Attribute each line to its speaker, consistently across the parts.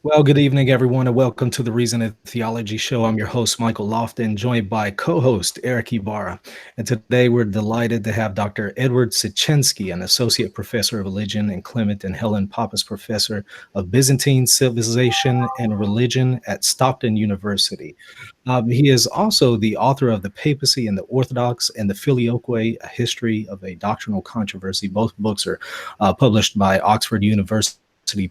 Speaker 1: Well, good evening, everyone, and welcome to the Reason and Theology Show. I'm your host, Michael Lofton, joined by co-host Eric Ibarra. And today we're delighted to have Dr. Edward Siecienski, an associate professor of religion and Clement and Helen Pappas professor of Byzantine civilization and religion at Stockton University. He is also the author of The Papacy and the Orthodox and the Filioque, A History of a Doctrinal Controversy. Both books are published by Oxford University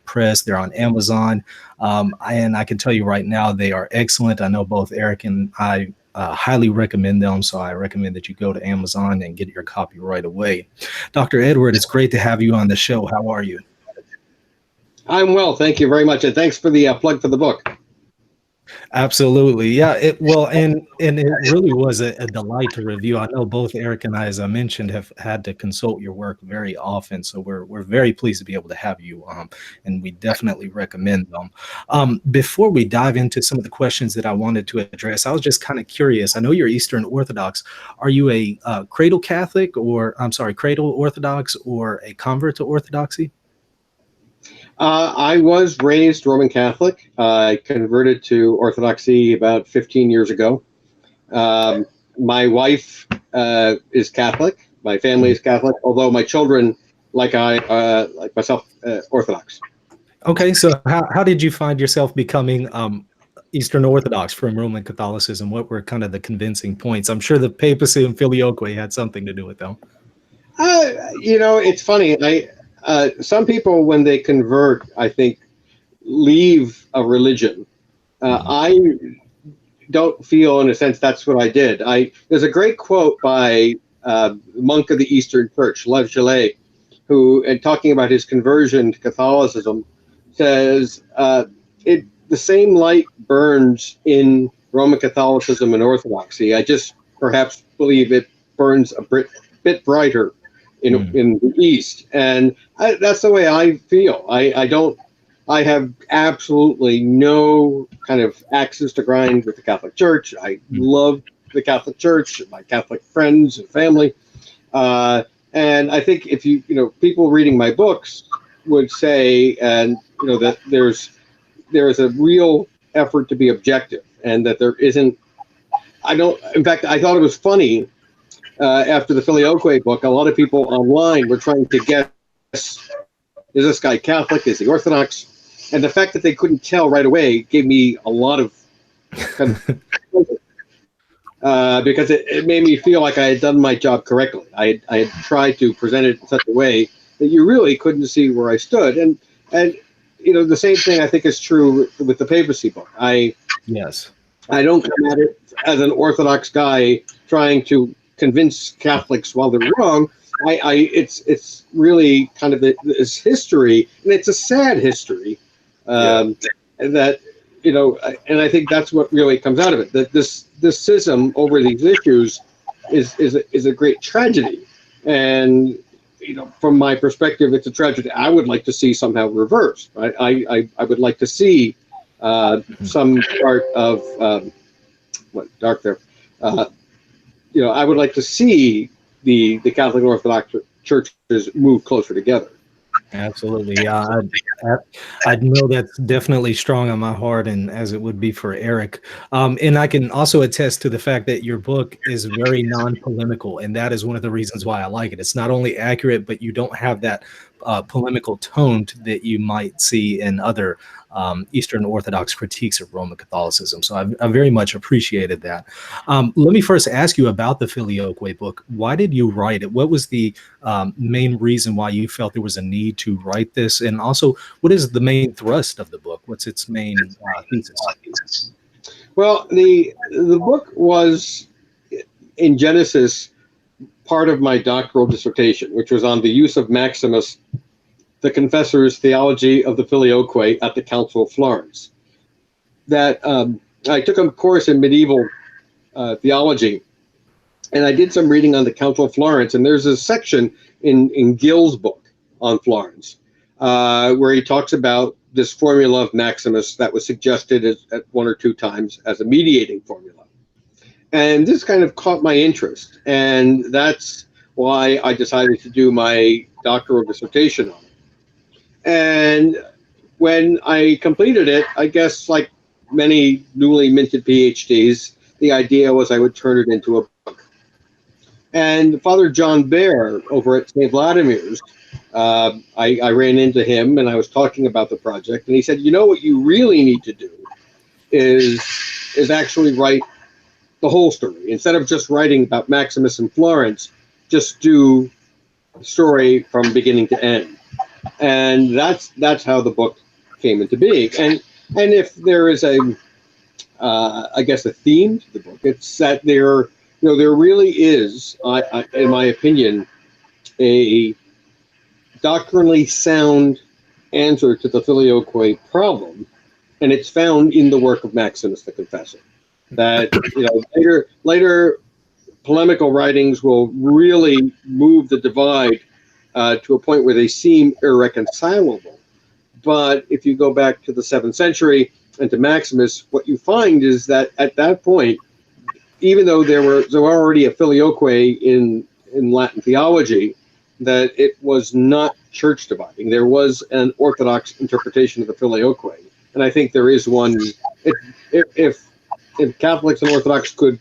Speaker 1: Press. They're on Amazon. And I can tell you right now, they are excellent. I know both Eric and I highly recommend them. So I recommend that you go to Amazon and get your copy right away. Dr. Edward, it's great to have you on the show. How are you?
Speaker 2: I'm well. Thank you very much. And thanks for the plug for the book.
Speaker 1: Absolutely. Yeah. And it really was a delight to review. I know both Eric and I, as I mentioned, have had to consult your work very often. So we're very pleased to be able to have you and we definitely recommend them. Before we dive into some of the questions that I wanted to address, I was just kind of curious. I know you're Eastern Orthodox. Are you a cradle Catholic cradle Orthodox or a convert to Orthodoxy?
Speaker 2: I was raised Roman Catholic. I converted to Orthodoxy about 15 years ago. My wife is Catholic. My family is Catholic, although my children, like myself, Orthodox.
Speaker 1: Okay, so how did you find yourself becoming Eastern Orthodox from Roman Catholicism? What were kind of the convincing points? I'm sure the papacy and filioque had something to do with them.
Speaker 2: It's funny. Some people, when they convert, I think, leave a religion. I don't feel, in a sense, that's what I did. There's a great quote by a monk of the Eastern Church, Lev Gillet, who, in talking about his conversion to Catholicism, says, the same light burns in Roman Catholicism and Orthodoxy. I just perhaps believe it burns a bit brighter in the East, and that's the way I feel. I have absolutely no kind of axes to grind with the Catholic Church. I love the Catholic Church, my Catholic friends and family, and I think if people reading my books would say, and that there is a real effort to be objective, and that there isn't. In fact, I thought it was funny. After the Filioque book, a lot of people online were trying to guess, is this guy Catholic? Is he Orthodox? And the fact that they couldn't tell right away gave me a lot of because it made me feel like I had done my job correctly. I had tried to present it in such a way that you really couldn't see where I stood. And the same thing I think is true with the papacy book. I don't come at it as an Orthodox guy trying to convince Catholics while they're wrong. It's really kind of this history, and it's a sad history. That and I think that's what really comes out of it. That this schism over these issues is a great tragedy, and from my perspective, it's a tragedy I would like to see somehow reversed. Right? I would like to see some part of dark there. I would like to see the Catholic and Orthodox churches move closer together.
Speaker 1: Absolutely. Yeah, I know that's definitely strong on my heart, and as it would be for Eric. And I can also attest to the fact that your book is very non-polemical, and that is one of the reasons why I like it. It's not only accurate, but you don't have that polemical tone that you might see in other Eastern Orthodox critiques of Roman Catholicism. So I very much appreciated that. Let me first ask you about the Filioque book. Why did you write it? What was the main reason why you felt there was a need to write this? And also, what is the main thrust of the book? What's its main thesis?
Speaker 2: Well, the book was, in Genesis, part of my doctoral dissertation, which was on the use of Maximus, the confessor's theology of the Filioque at the Council of Florence. That I took a course in medieval theology, and I did some reading on the Council of Florence, and there's a section in Gill's book on Florence where he talks about this formula of Maximus that was suggested at one or two times as a mediating formula. And this kind of caught my interest, and that's why I decided to do my doctoral dissertation on it. And when I completed it, I guess like many newly minted PhDs, the idea was I would turn it into a book. And Father John Bear over at St. Vladimir's, I ran into him and I was talking about the project, and he said, "You know what you really need to do is actually write the whole story instead of just writing about Maximus in Florence. Just do the story from beginning to end." And that's how the book came into being. And if there is I guess a theme to the book, it's that there really is, in my opinion, a doctrinally sound answer to the Filioque problem, and it's found in the work of Maximus the Confessor. That later polemical writings will really move the divide to a point where they seem irreconcilable. But if you go back to the 7th century and to Maximus, what you find is that at that point, even though there was already a Filioque in Latin theology, that it was not church dividing. There was an Orthodox interpretation of the Filioque, and I think there is one. If Catholics and Orthodox could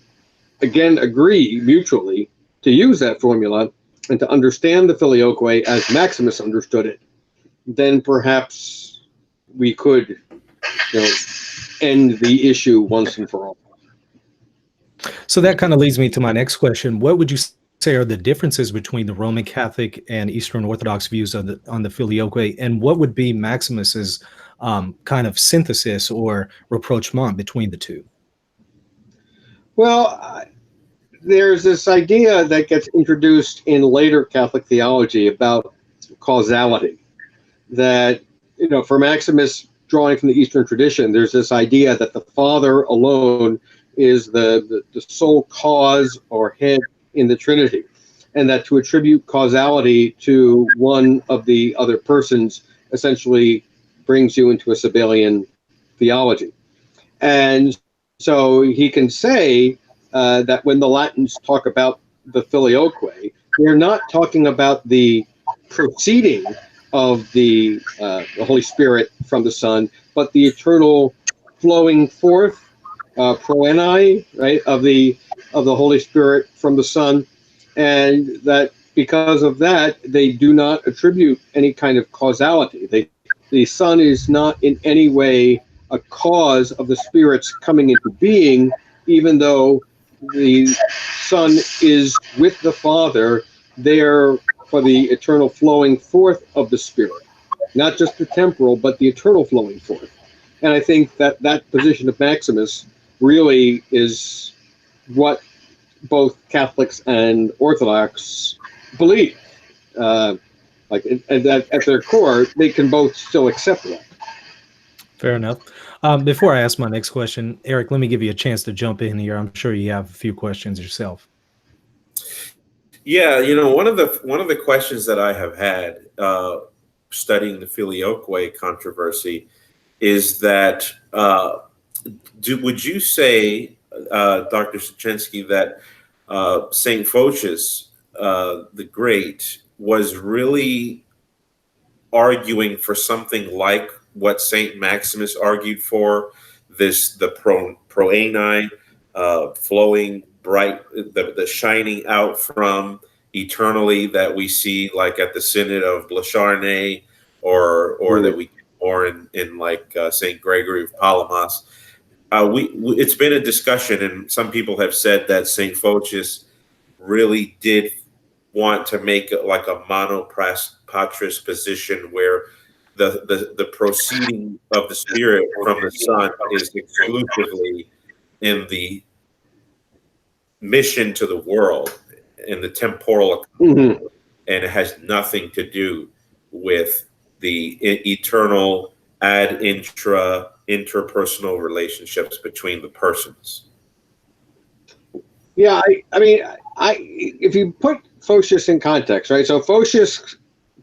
Speaker 2: again agree mutually to use that formula and to understand the Filioque as Maximus understood it, then perhaps we could end the issue once and for all.
Speaker 1: So that kind of leads me to my next question. What would you say are the differences between the Roman Catholic and Eastern Orthodox views on the Filioque, and what would be Maximus's kind of synthesis or rapprochement between the two?
Speaker 2: Well, there's this idea that gets introduced in later Catholic theology about causality. That, for Maximus, drawing from the Eastern tradition, there's this idea that the Father alone is the sole cause or head in the Trinity, and that to attribute causality to one of the other persons essentially brings you into a Sabellian theology. And so he can say that when the Latins talk about the Filioque, they're not talking about the proceeding of the Holy Spirit from the Son, but the eternal flowing forth, proenai, right, of the Holy Spirit from the Son, and that because of that they do not attribute any kind of causality. The Son is not in any way a cause of the Spirit's coming into being, even though the Son is with the Father there for the eternal flowing forth of the Spirit, not just the temporal, but the eternal flowing forth. And I think that position of Maximus really is what both Catholics and Orthodox believe. And that at their core, they can both still accept that.
Speaker 1: Fair enough. Before I ask my next question, Eric, let me give you a chance to jump in here. I'm sure you have a few questions yourself.
Speaker 3: Yeah, one of the questions that I have had studying the Filioque controversy is that would you say, Dr. Siecienski, that Saint Photius the Great was really arguing for something like what Saint Maximus argued for, the proenai, flowing bright, the shining out from eternally that we see like at the Synod of Blacharnay, or that we get more in like Saint Gregory of Palamas. It's been a discussion, and some people have said that Saint Photius really did want to make it like a monopatris position where the proceeding of the Spirit from the Son is exclusively in the mission to the world, in the temporal, and it has nothing to do with the eternal interpersonal relationships between the persons.
Speaker 2: Yeah, I mean, if you put Photius in context, right? So Photius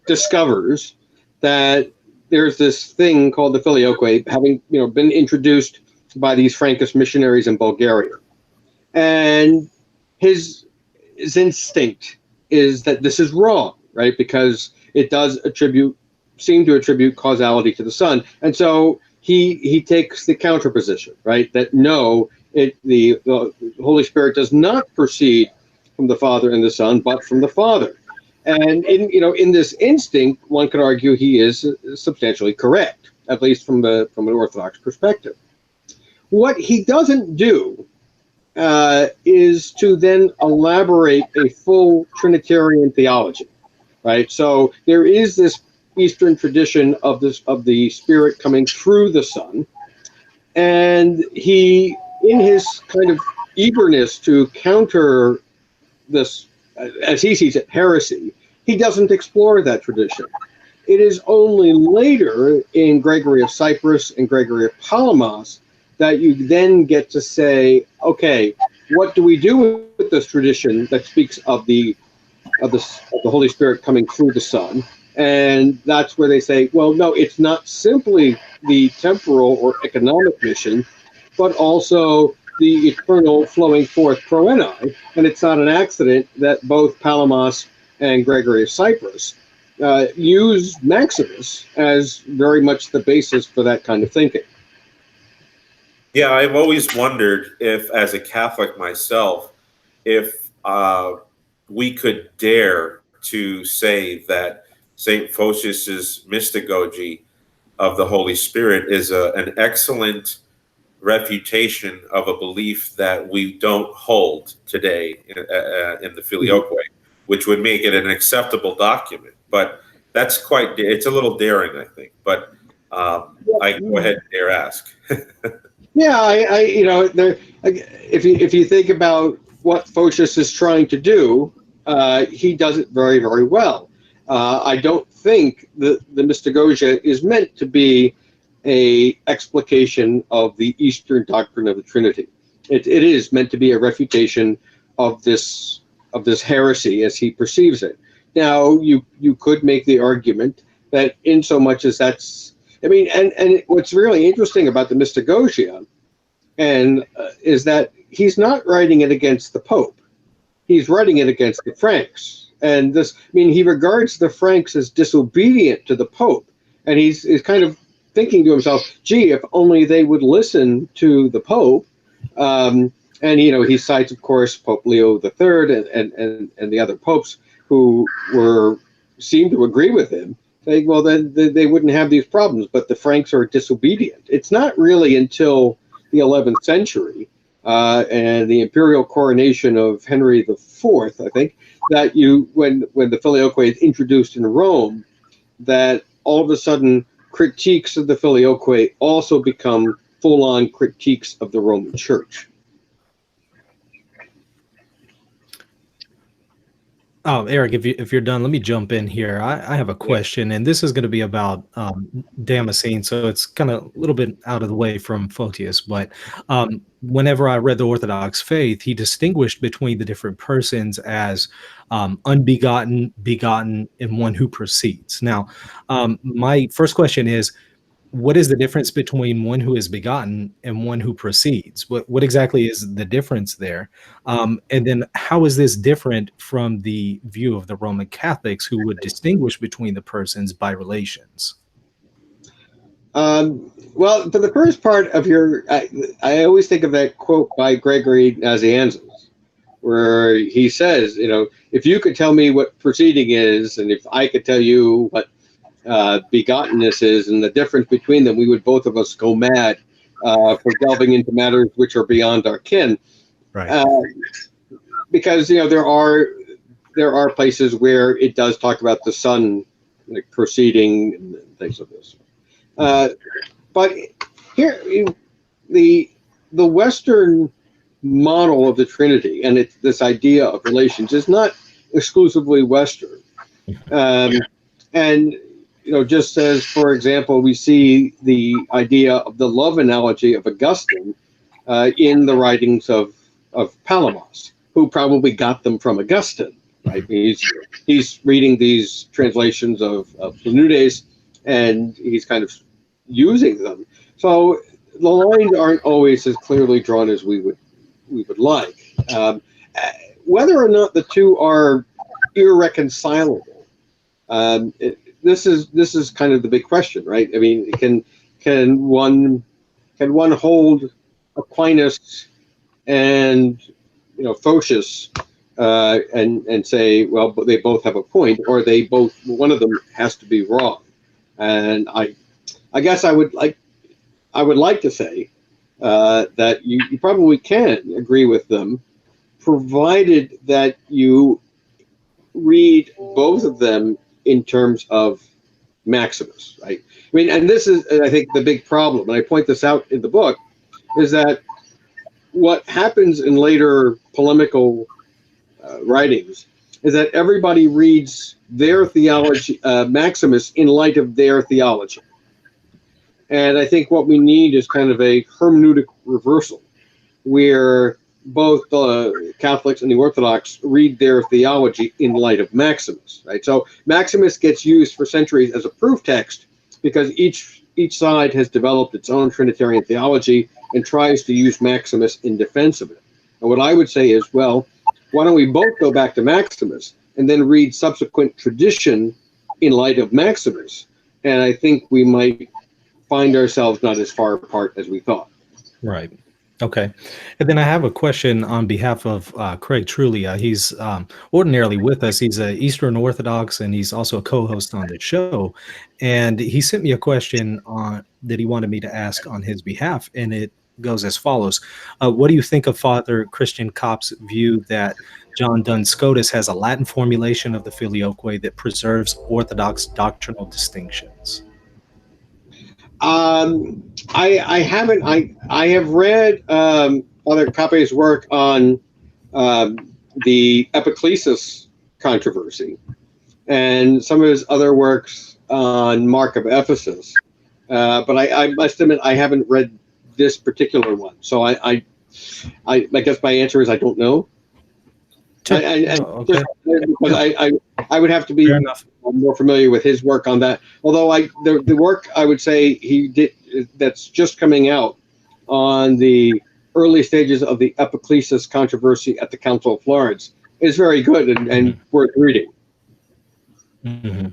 Speaker 2: discovers that there's this thing called the Filioque, having been introduced by these Frankist missionaries in Bulgaria, and his instinct is that this is wrong, right? Because it does attribute seem to attribute causality to the Son, and so he takes the counter position, right? That no, the Holy Spirit does not proceed from the Father and the Son, but from the Father. And in this instinct, one could argue he is substantially correct, at least from an Orthodox perspective. What he doesn't do is to then elaborate a full Trinitarian theology, right? So there is this Eastern tradition of the Spirit coming through the Son, and he, in his kind of eagerness to counter this, as he sees it, heresy, he doesn't explore that tradition. It is only later in Gregory of Cyprus and Gregory of Palamas that you then get to say, okay, what do we do with this tradition that speaks of the Holy Spirit coming through the Son? And that's where they say, well, no, it's not simply the temporal or economic mission, but also the eternal flowing forth proenai. And it's not an accident that both Palamas and Gregory of Cyprus use Maximus as very much the basis for that kind of thinking.
Speaker 3: Yeah, I've always wondered if, as a Catholic myself, if we could dare to say that St. Photius's mystagogy of the Holy Spirit is an excellent refutation of a belief that we don't hold today in the Filioque, which would make it an acceptable document. But that's it's a little daring, I think. But I go ahead and dare ask.
Speaker 2: Yeah, if you think about what Photius is trying to do, he does it very, very well. I don't think the mystagogia is meant to be a explication of the Eastern doctrine of the Trinity. It is meant to be a refutation of this heresy as he perceives it. Now, you could make the argument that in so much as that's, and what's really interesting about the mystagogia is that he's not writing it against the Pope. He's writing it against the Franks. And he regards the Franks as disobedient to the Pope. And he's kind of thinking to himself, gee, if only they would listen to the Pope. And he cites, of course, Pope Leo III and the other popes who seemed to agree with him, saying, well, then they wouldn't have these problems, but the Franks are disobedient. It's not really until the 11th century and the imperial coronation of Henry IV, I think, that when the Filioque is introduced in Rome, that all of a sudden critiques of the Filioque also become full-on critiques of the Roman Church.
Speaker 1: Eric, if you're done, let me jump in here. I have a question, and this is going to be about Damascene, so it's kind of a little bit out of the way from Photius. But whenever I read the Orthodox faith, he distinguished between the different persons as unbegotten, begotten, and one who proceeds. Now, my first question is, what is the difference between one who is begotten and one who proceeds? What exactly is the difference there? And then how is this different from the view of the Roman Catholics who would distinguish between the persons by relations?
Speaker 2: Well, for the first part of I always think of that quote by Gregory Nazianzus, where he says, if you could tell me what proceeding is, and if I could tell you what begottenness is and the difference between them, we would both of us go mad for delving into matters which are beyond our kin. Right. Because there are places where it does talk about the Son like proceeding and things like this. But here, the Western model of the Trinity and this idea of relations is not exclusively Western. And just as, for example, we see the idea of the love analogy of Augustine in the writings of Palamas, who probably got them from Augustine, right? He's reading these translations of Planudes, and he's kind of using them. So the lines aren't always as clearly drawn as we would like. Whether or not the two are irreconcilable, this is kind of the big question, right? I mean, can one hold Aquinas and Photius and say, well, they both have a point, or one of them has to be wrong? And I guess I would like to say that you probably can agree with them, provided that you read both of them in terms of Maximus, right? I mean, and this is, I think, the big problem, and I point this out in the book, is that what happens in later polemical writings is that everybody reads their theology, Maximus, in light of their theology. And I think what we need is kind of a hermeneutic reversal, where both the Catholics and the Orthodox read their theology in light of Maximus, right? So Maximus gets used for centuries as a proof text because each side has developed its own Trinitarian theology and tries to use Maximus in defense of it. And what I would say is, well, why don't we both go back to Maximus and then read subsequent tradition in light of Maximus? And I think we might find ourselves not as far apart as we thought.
Speaker 1: Right. Okay. And then I have a question on behalf of Craig Trulia. He's ordinarily with us. He's an Eastern Orthodox, and he's also a co-host on the show. And he sent me a question that he wanted me to ask on his behalf, and it goes as follows. What do you think of Father Christian Kopp's view that John Duns Scotus has a Latin formulation of the Filioque that preserves Orthodox doctrinal distinctions?
Speaker 2: I haven't. I have read Father Cappe's work on the epiclesis controversy, and some of his other works on Mark of Ephesus. But I must admit I haven't read this particular one. So I guess my answer is I don't know. Okay. I would have to be more familiar with his work on that. Although the work I would say he did that's just coming out on the early stages of the epiclesis controversy at the Council of Florence is very good and worth reading.
Speaker 1: Mm-hmm.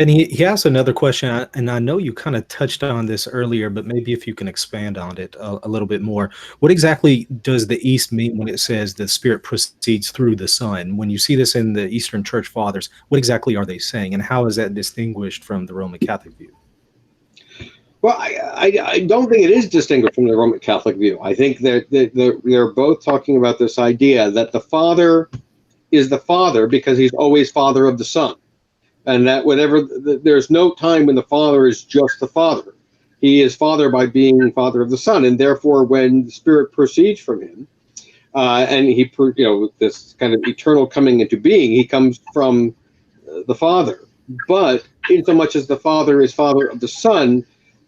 Speaker 1: And he asked another question, and I know you kind of touched on this earlier, but maybe if you can expand on it a little bit more. What exactly does the East mean when it says the Spirit proceeds through the Son? When you see this in the Eastern Church Fathers, what exactly are they saying, and how is that distinguished from the Roman Catholic view?
Speaker 2: Well, I don't think it is distinguished from the Roman Catholic view. I think that they're both talking about this idea that the Father is the Father because he's always Father of the Son. And that there's no time when the Father is just the Father. He is Father by being Father of the Son. And therefore, when the Spirit proceeds from him, and he, this kind of eternal coming into being, he comes from the Father. But insomuch as the Father is Father of the Son,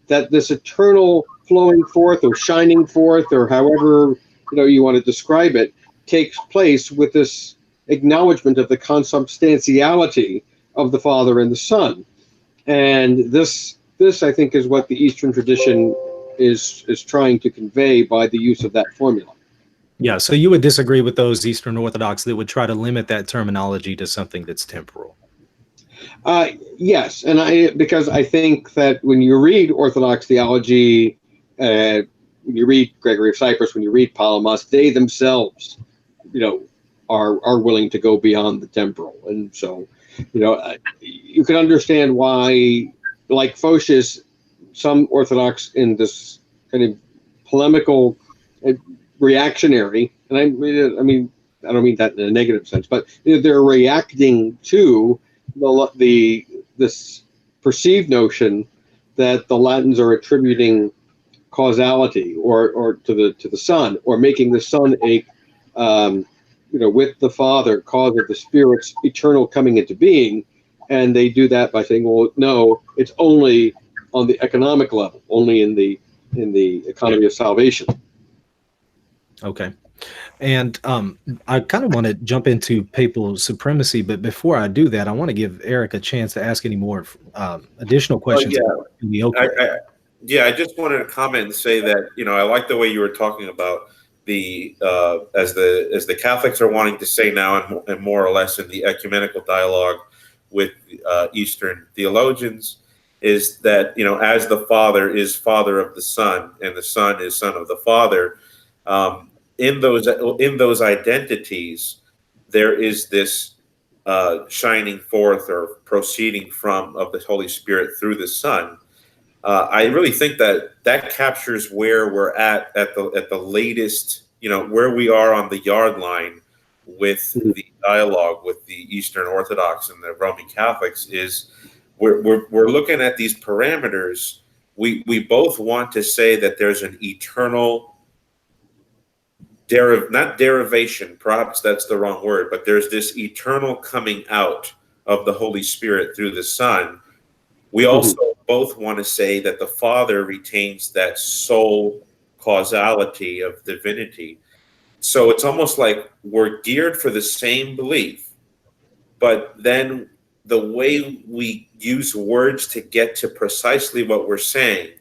Speaker 2: that this eternal flowing forth or shining forth, or however you want to describe it, takes place with this acknowledgement of the consubstantiality of the Father and the Son. And this I think is what the Eastern tradition is trying to convey by the use of that formula.
Speaker 1: Yeah, so you would disagree with those Eastern Orthodox that would try to limit that terminology to something that's temporal?
Speaker 2: Yes, and because I think that when you read Orthodox theology, when you read Gregory of Cyprus, when you read Palamas, they themselves, are willing to go beyond the temporal. And so you can understand why, like Photius, some Orthodox in this kind of polemical, reactionary, and I mean, I don't mean that in a negative sense, but they're reacting to this perceived notion that the Latins are attributing causality or to the Son, or making the Son a with the Father, cause of the Spirit's eternal coming into being. And they do that by saying, well, no, it's only on the economic level, only in the economy of salvation.
Speaker 1: Okay. And I kind of want to jump into papal supremacy, but before I do that, I want to give Eric a chance to ask any more additional questions.
Speaker 3: I just wanted to comment and say that, I like the way you were talking about the as the Catholics are wanting to say now, and more or less in the ecumenical dialogue, with Eastern theologians is that, as the Father is Father of the Son and the Son is Son of the Father, in those identities, there is this shining forth or proceeding from of the Holy Spirit through the Son. I really think that captures where we're at the latest, where we are on the yard line with the dialogue with the Eastern Orthodox and the Roman Catholics. Is we're looking at these parameters. We both want to say that there's an eternal not derivation, perhaps that's the wrong word, but there's this eternal coming out of the Holy Spirit through the Son. We also both want to say that the Father retains that sole causality of divinity. So it's almost like we're geared for the same belief, but then the way we use words to get to precisely what we're saying,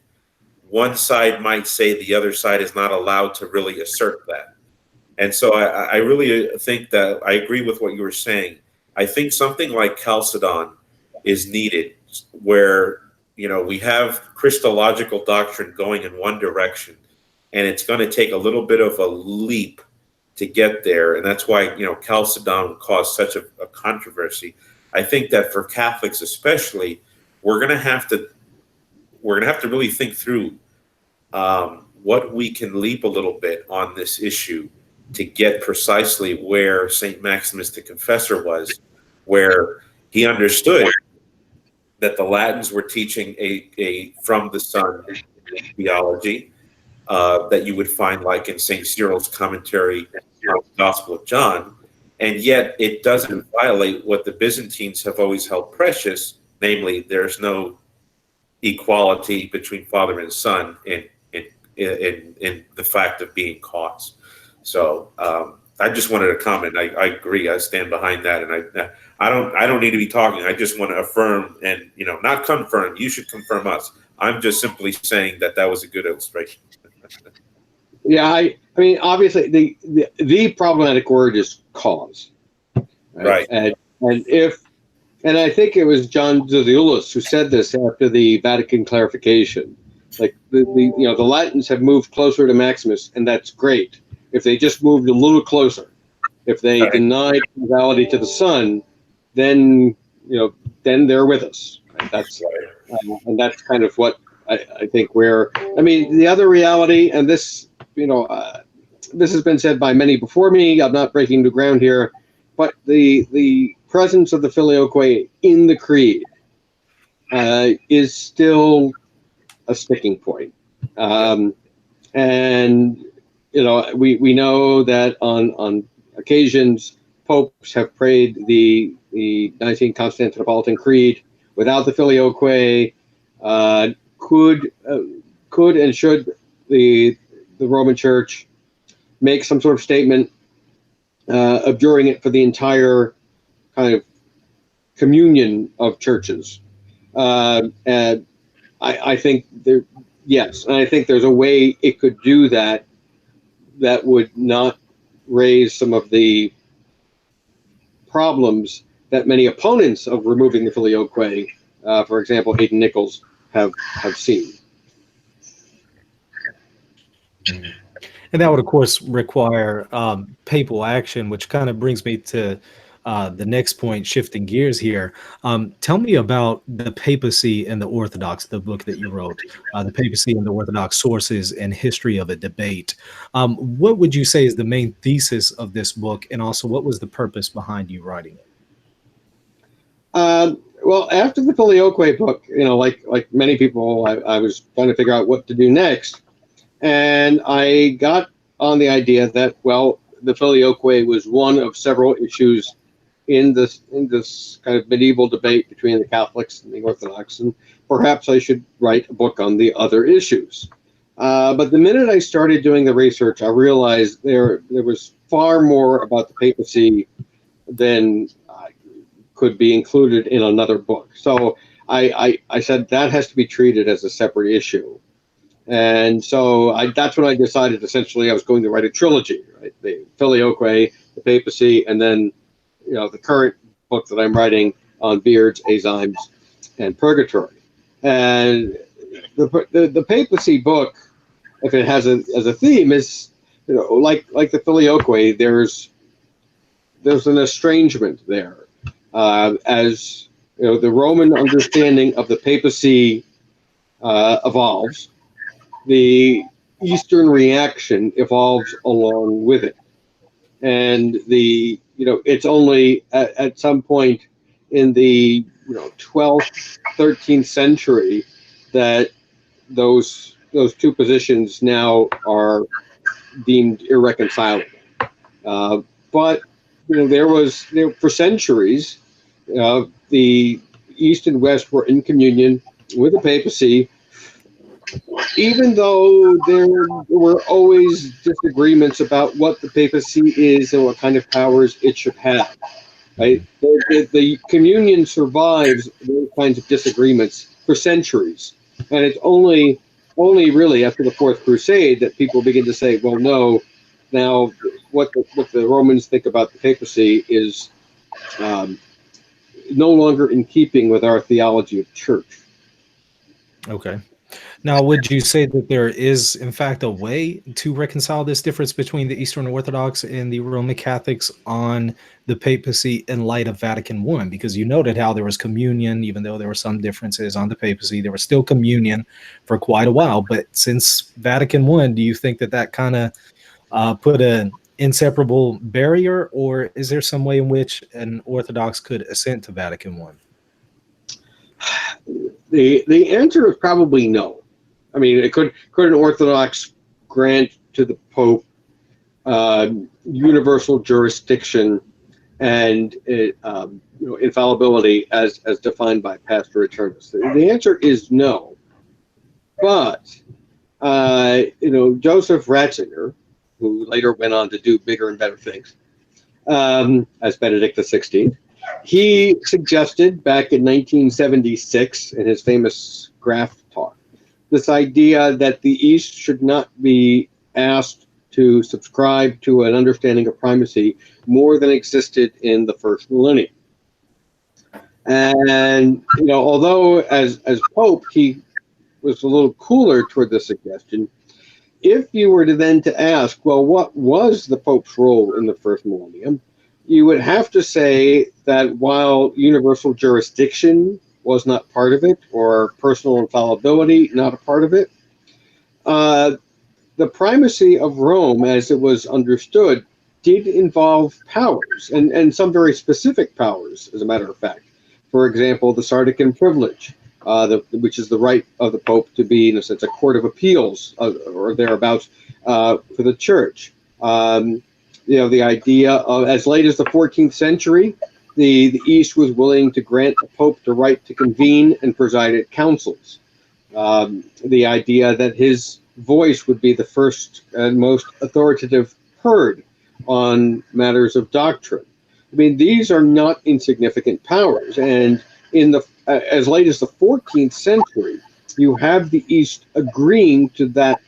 Speaker 3: one side might say the other side is not allowed to really assert that. And so I really think that I agree with what you were saying. I think something like Chalcedon is needed, where we have Christological doctrine going in one direction, and it's going to take a little bit of a leap to get there, and that's why Chalcedon caused such a controversy. I think that for Catholics especially, we're going to have to really think through what we can leap a little bit on this issue to get precisely where St. Maximus the Confessor was, where he understood that the Latins were teaching a from the Son theology that you would find like in St. Cyril's commentary on the Gospel of John, and yet it doesn't violate what the Byzantines have always held precious, namely there's no equality between Father and Son in the fact of being cause. So I just wanted to comment. I agree. I stand behind that, and I don't need to be talking. I just want to affirm and not confirm. You should confirm us. I'm just simply saying that was a good illustration.
Speaker 2: Yeah, I mean, obviously, the problematic word is cause,
Speaker 3: right?
Speaker 2: And I think it was John Zizioulas who said this after the Vatican clarification. Like the Latins have moved closer to Maximus, and that's great. If they just moved a little closer, if they denied causality to the Son, then they're with us. Right? That's and that's kind of what I think. The other reality, and this this has been said by many before me. I'm not breaking new ground here, but the presence of the Filioque in the creed is still a sticking point, and we know that on occasions popes have prayed the Nicene Constantinopolitan Creed without the Filioque. Could and should the Roman Church make some sort of statement abjuring it for the entire kind of communion of churches? And I think yes, and I think there's a way it could do that would not raise some of the problems that many opponents of removing the Filioque, for example, Hayden Nichols, have seen.
Speaker 1: And that would, of course, require papal action, which kind of brings me to the next point, shifting gears here. Tell me about the papacy and the Orthodox, the book that you wrote, the papacy and the Orthodox sources and history of a debate. What would you say is the main thesis of this book, and also what was the purpose behind you writing it?
Speaker 2: Well, after the Filioque book, like many people, I was trying to figure out what to do next, and I got on the idea that, well, the Filioque was one of several issues in this kind of medieval debate between the Catholics and the Orthodox, and perhaps I should write a book on the other issues. But the minute I started doing the research, I realized there was far more about the papacy than could be included in another book. So I said that has to be treated as a separate issue. And so that's when I decided essentially I was going to write a trilogy, right? The Filioque, the papacy, and then the current book that I'm writing on beards, azymes, and purgatory. And the papacy book, if it has as a theme, is like the Filioque. There's an estrangement there, as the Roman understanding of the papacy evolves. The Eastern reaction evolves along with it, and it's only at some point in the 12th, 13th century that those two positions now are deemed irreconcilable. But for centuries, the East and West were in communion with the papacy, even though there were always disagreements about what the papacy is and what kind of powers it should have. Right? The communion survives those kinds of disagreements for centuries, and it's only really after the Fourth Crusade that people begin to say, well, no, now what the Romans think about the papacy is no longer in keeping with our theology of church.
Speaker 1: Okay. Now, would you say that there is, in fact, a way to reconcile this difference between the Eastern Orthodox and the Roman Catholics on the papacy in light of Vatican I? Because you noted how there was communion, even though there were some differences on the papacy, there was still communion for quite a while. But since Vatican I, do you think that kind of put an inseparable barrier, or is there some way in which an Orthodox could assent to Vatican I?
Speaker 2: The answer is probably no. I mean, could an Orthodox grant to the Pope universal jurisdiction and infallibility as defined by Pastor Eternus? The answer is no. But Joseph Ratzinger, who later went on to do bigger and better things, as Benedict XVI, he suggested back in 1976 in his famous Graph talk this idea that the East should not be asked to subscribe to an understanding of primacy more than existed in the first millennium. And although as Pope he was a little cooler toward the suggestion, if you were to ask, well, what was the Pope's role in the first millennium, you would have to say that while universal jurisdiction was not part of it, or personal infallibility not a part of it, the primacy of Rome, as it was understood, did involve powers, and some very specific powers, as a matter of fact. For example, the Sardican privilege, which is the right of the Pope to be, in a sense, a court of appeals or thereabouts for the Church. The idea of, as late as the 14th century, the East was willing to grant the Pope the right to convene and preside at councils. The idea that his voice would be the first and most authoritative heard on matters of doctrine. I mean, these are not insignificant powers, and as late as the 14th century, you have the East agreeing to that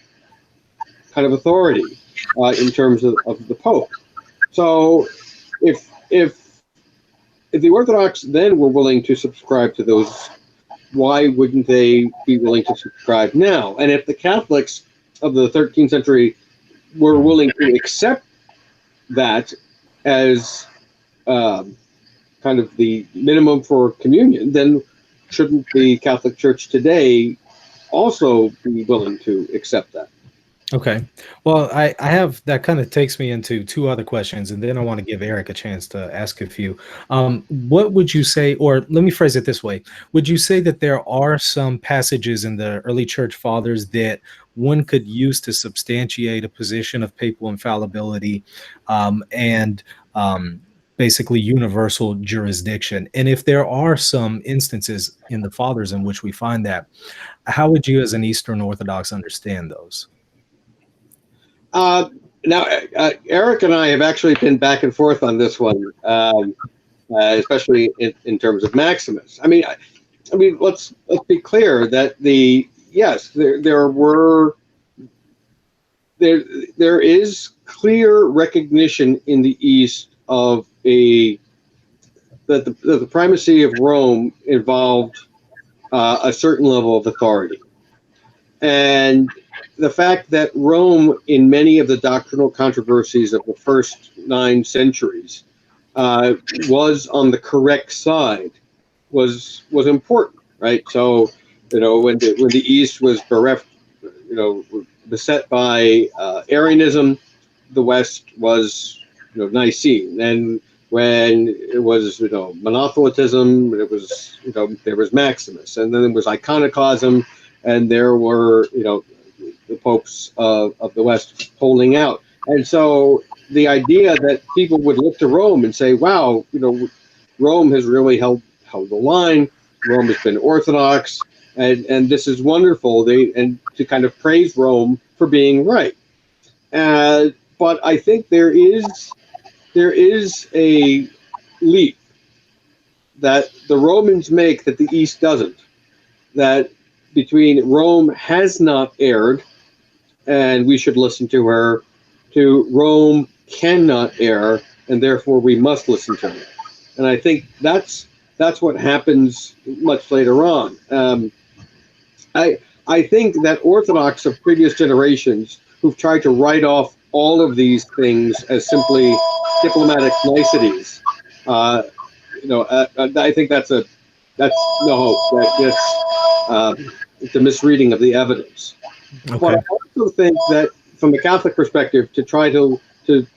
Speaker 2: kind of authority in terms of the Pope. So if the Orthodox then were willing to subscribe to those, why wouldn't they be willing to subscribe now? And if the Catholics of the 13th century were willing to accept that as kind of the minimum for communion, then shouldn't the Catholic Church today also be willing to accept that?
Speaker 1: Okay. Well, I have, that kind of takes me into two other questions, and then I want to give Eric a chance to ask a few. What would you say, or let me phrase it this way. Would you say that there are some passages in the early church fathers that one could use to substantiate a position of papal infallibility and basically universal jurisdiction? And if there are some instances in the fathers in which we find that, how would you as an Eastern Orthodox understand those?
Speaker 2: Now, Eric and I have actually been back and forth on this one, especially in terms of Maximus. I mean, let's be clear that there is clear recognition in the East of that the primacy of Rome involved a certain level of authority. And the fact that Rome, in many of the doctrinal controversies of the first 9 centuries, was on the correct side was important, right? So, when the East was bereft, beset by Arianism, the West was, Nicene, and when it was, monothelitism, it was, there was Maximus, and then there was iconoclasm, and there were, the popes of the West holding out. And so the idea that people would look to Rome and say, wow, Rome has really held the line, Rome has been Orthodox, and this is wonderful. And to kind of praise Rome for being right. But I think there is a leap that the Romans make that the East doesn't. That between Rome has not erred, and we should listen to her, to Rome cannot err, and therefore we must listen to her. And I think that's what happens much later on. I think that Orthodox of previous generations who've tried to write off all of these things as simply diplomatic niceties, I think that's no hope. It's a misreading of the evidence. Okay. But I also think that from the Catholic perspective, to try to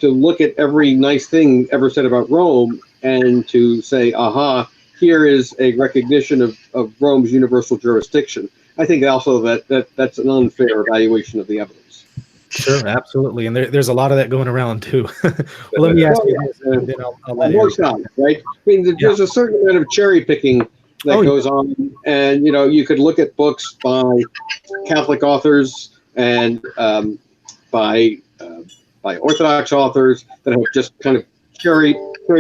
Speaker 2: look at every nice thing ever said about Rome and to say, aha, here is a recognition of Rome's universal jurisdiction. I think also that's an unfair evaluation of the evidence.
Speaker 1: Sure, absolutely, and there's a lot of that going around too. Well, let me ask you this, and then I'll let
Speaker 2: both sides, right? I mean, there's a certain amount of cherry picking that goes on, and you could look at books by Catholic authors and by Orthodox authors that have just kind of cherry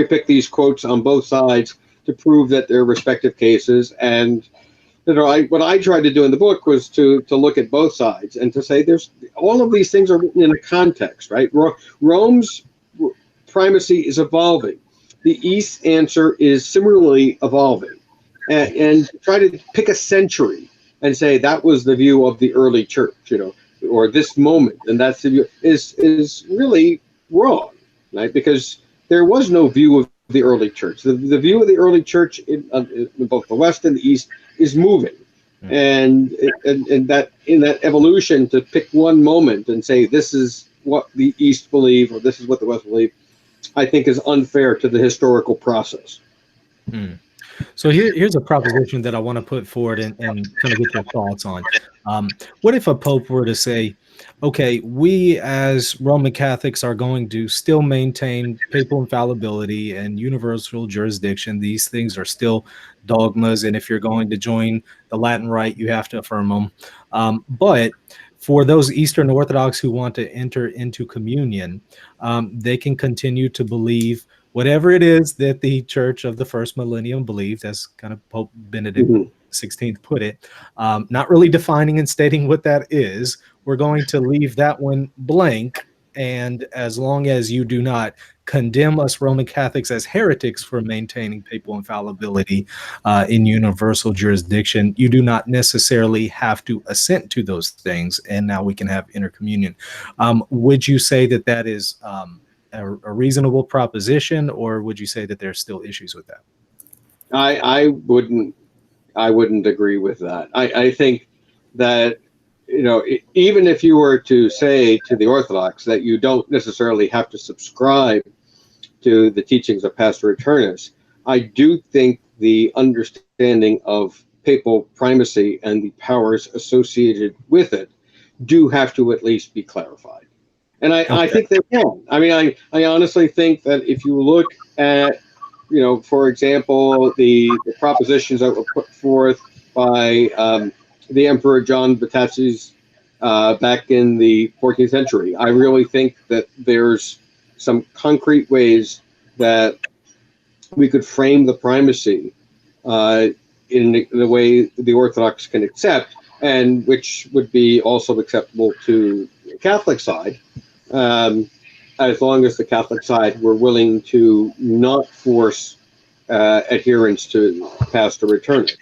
Speaker 2: pick these quotes on both sides to prove that their respective cases. And what I tried to do in the book was to look at both sides and to say there's all of these things are written in a context, right? Rome's primacy is evolving. The East's answer is similarly evolving. And try to pick a century and say that was the view of the early church, or this moment, and that's the view, is really wrong, right? Because there was no view of the early church. The view of the early church in both the West and the East is moving, and that in that evolution to pick one moment and say this is what the East believe or this is what the West believe, I think is unfair to the historical process.
Speaker 1: So here's a proposition that I want to put forward and kind of get your thoughts on. What if a pope were to say, okay, we as Roman Catholics are going to still maintain papal infallibility and universal jurisdiction. These things are still dogmas, and if you're going to join the Latin Rite, you have to affirm them. But for those Eastern Orthodox who want to enter into communion, they can continue to believe whatever it is that the church of the first millennium believed, as kind of Pope Benedict XVI put it, not really defining and stating what that is. We're going to leave that one blank. And as long as you do not condemn us Roman Catholics as heretics for maintaining papal infallibility in universal jurisdiction, you do not necessarily have to assent to those things. And now we can have intercommunion. Would you say that that is a reasonable proposition, or would you say that there's still issues with that?
Speaker 2: I wouldn't agree with that. I think that even if you were to say to the Orthodox that you don't necessarily have to subscribe to the teachings of Pastor Eternus, I do think the understanding of papal primacy and the powers associated with it do have to at least be clarified. And I think they can. I mean, I honestly think that if you look at, for example, the propositions that were put forth by the Emperor John Vatatzes back in the 14th century, I really think that there's some concrete ways that we could frame the primacy in the way the Orthodox can accept, and which would be also acceptable to the Catholic side. As long as the Catholic side were willing to not force adherence to past or returning.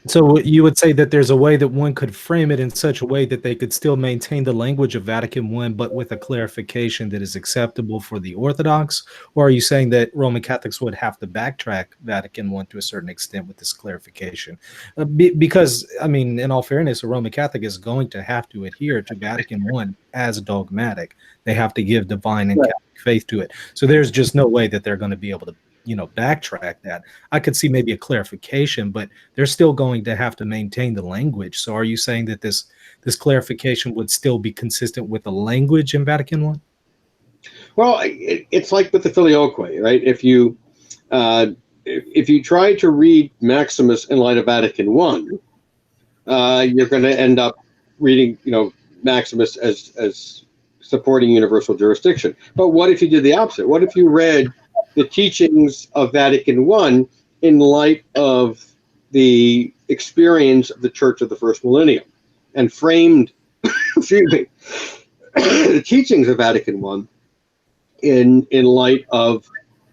Speaker 1: So you would say that there's a way that one could frame it in such a way that they could still maintain the language of Vatican I, but with a clarification that is acceptable for the Orthodox? Or are you saying that Roman Catholics would have to backtrack Vatican I to a certain extent with this clarification? Because, I mean, in all fairness, a Roman Catholic is going to have to adhere to Vatican I as dogmatic. They have to give divine and Catholic faith to it. So there's just no way that they're going to be able to backtrack that. I could see maybe a clarification, but they're still going to have to maintain the language. So are you saying that this clarification would still be consistent with the language in Vatican I?
Speaker 2: Well, it's like with the Filioque, right? If you try to read Maximus in light of Vatican I, you're going to end up reading, Maximus as supporting universal jurisdiction. But what if you did the opposite? What if you read the teachings of Vatican I in light of the experience of the Church of the First Millennium and framed, the teachings of Vatican I in light of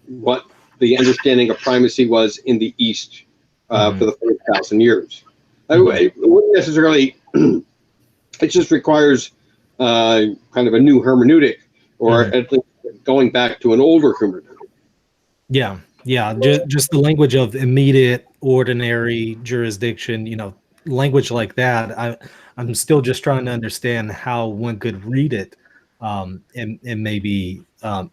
Speaker 2: what the understanding of primacy was in the East for the first 1,000 years? It wouldn't necessarily, it just requires kind of a new hermeneutic, or at least going back to an older hermeneutic.
Speaker 1: Yeah. Just the language of immediate, ordinary jurisdiction, language like that. I'm still just trying to understand how one could read it, and maybe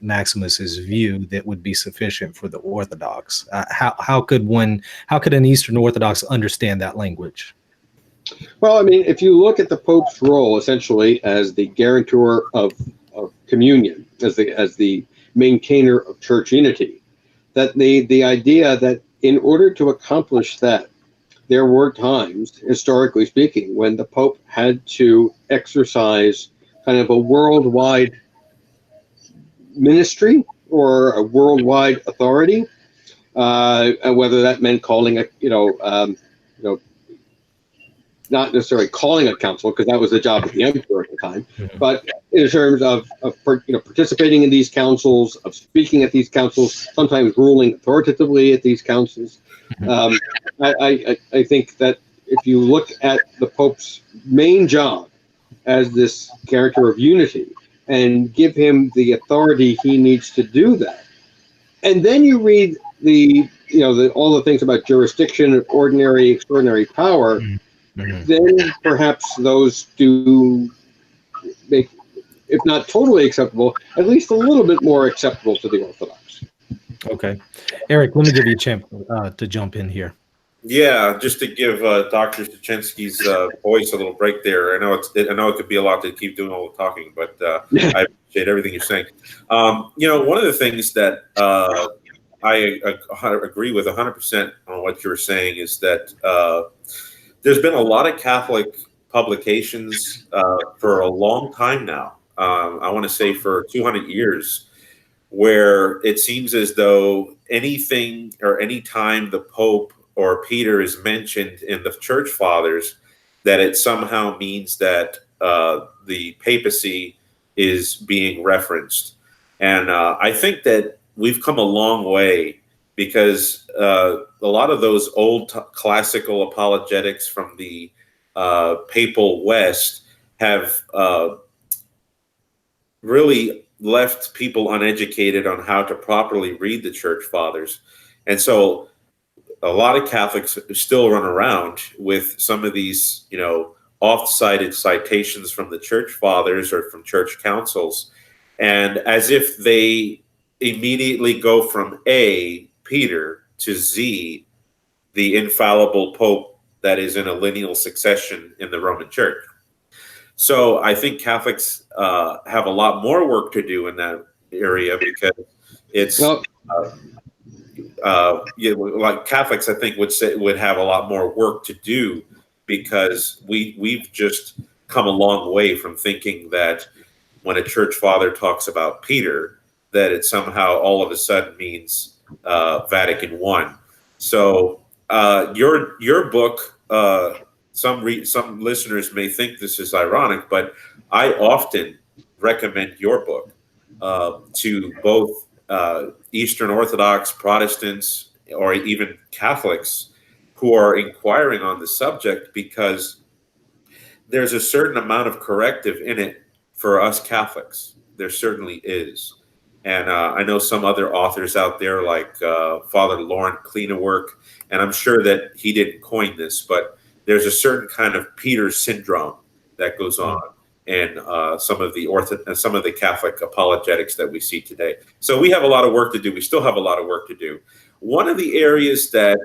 Speaker 1: Maximus's view that would be sufficient for the Orthodox. How could an Eastern Orthodox understand that language?
Speaker 2: Well, I mean, if you look at the Pope's role essentially as the guarantor of communion, as the maintainer of church unity, that the idea that in order to accomplish that, there were times, historically speaking, when the Pope had to exercise kind of a worldwide ministry or a worldwide authority, and whether that meant calling not necessarily calling a council, because that was the job of the emperor at the time, but in terms of participating in these councils, of speaking at these councils, sometimes ruling authoritatively at these councils. I think that if you look at the Pope's main job as this character of unity and give him the authority he needs to do that, and then you read all the things about jurisdiction, ordinary, extraordinary power, then perhaps those do make, if not totally acceptable, at least a little bit more acceptable to the Orthodox.
Speaker 1: Okay. Eric, let me give you a chance to jump in here.
Speaker 3: Yeah, just to give Dr. Siecienski's voice a little break there. I know it could be a lot to keep doing all the talking, but I appreciate everything you're saying. One of the things that I agree with 100% on what you're saying is that there's been a lot of Catholic publications for a long time now. I want to say for 200 years, where it seems as though anything or any time the Pope or Peter is mentioned in the Church Fathers, that it somehow means that the papacy is being referenced. And I think that we've come a long way, because a lot of those old classical apologetics from the papal West have really left people uneducated on how to properly read the Church Fathers. And so a lot of Catholics still run around with some of these, oft-cited citations from the Church Fathers or from church councils, and as if they immediately go from A, Peter, to Z, the infallible Pope that is in a lineal succession in the Roman Church. So I think Catholics have a lot more work to do in that area, because it's like Catholics, I think, would have a lot more work to do, because we've just come a long way from thinking that when a church father talks about Peter, that it somehow all of a sudden means Vatican I. So your book, some listeners may think this is ironic, but I often recommend your book to both Eastern Orthodox Protestants or even Catholics who are inquiring on the subject, because there's a certain amount of corrective in it for us Catholics. There certainly is. And I know some other authors out there like Father Lauren Cleanework, and I'm sure that he didn't coin this, but there's a certain kind of Peter syndrome that goes on in some of the Catholic apologetics that we see today. So we have a lot of work to do. We still have a lot of work to do. One of the areas that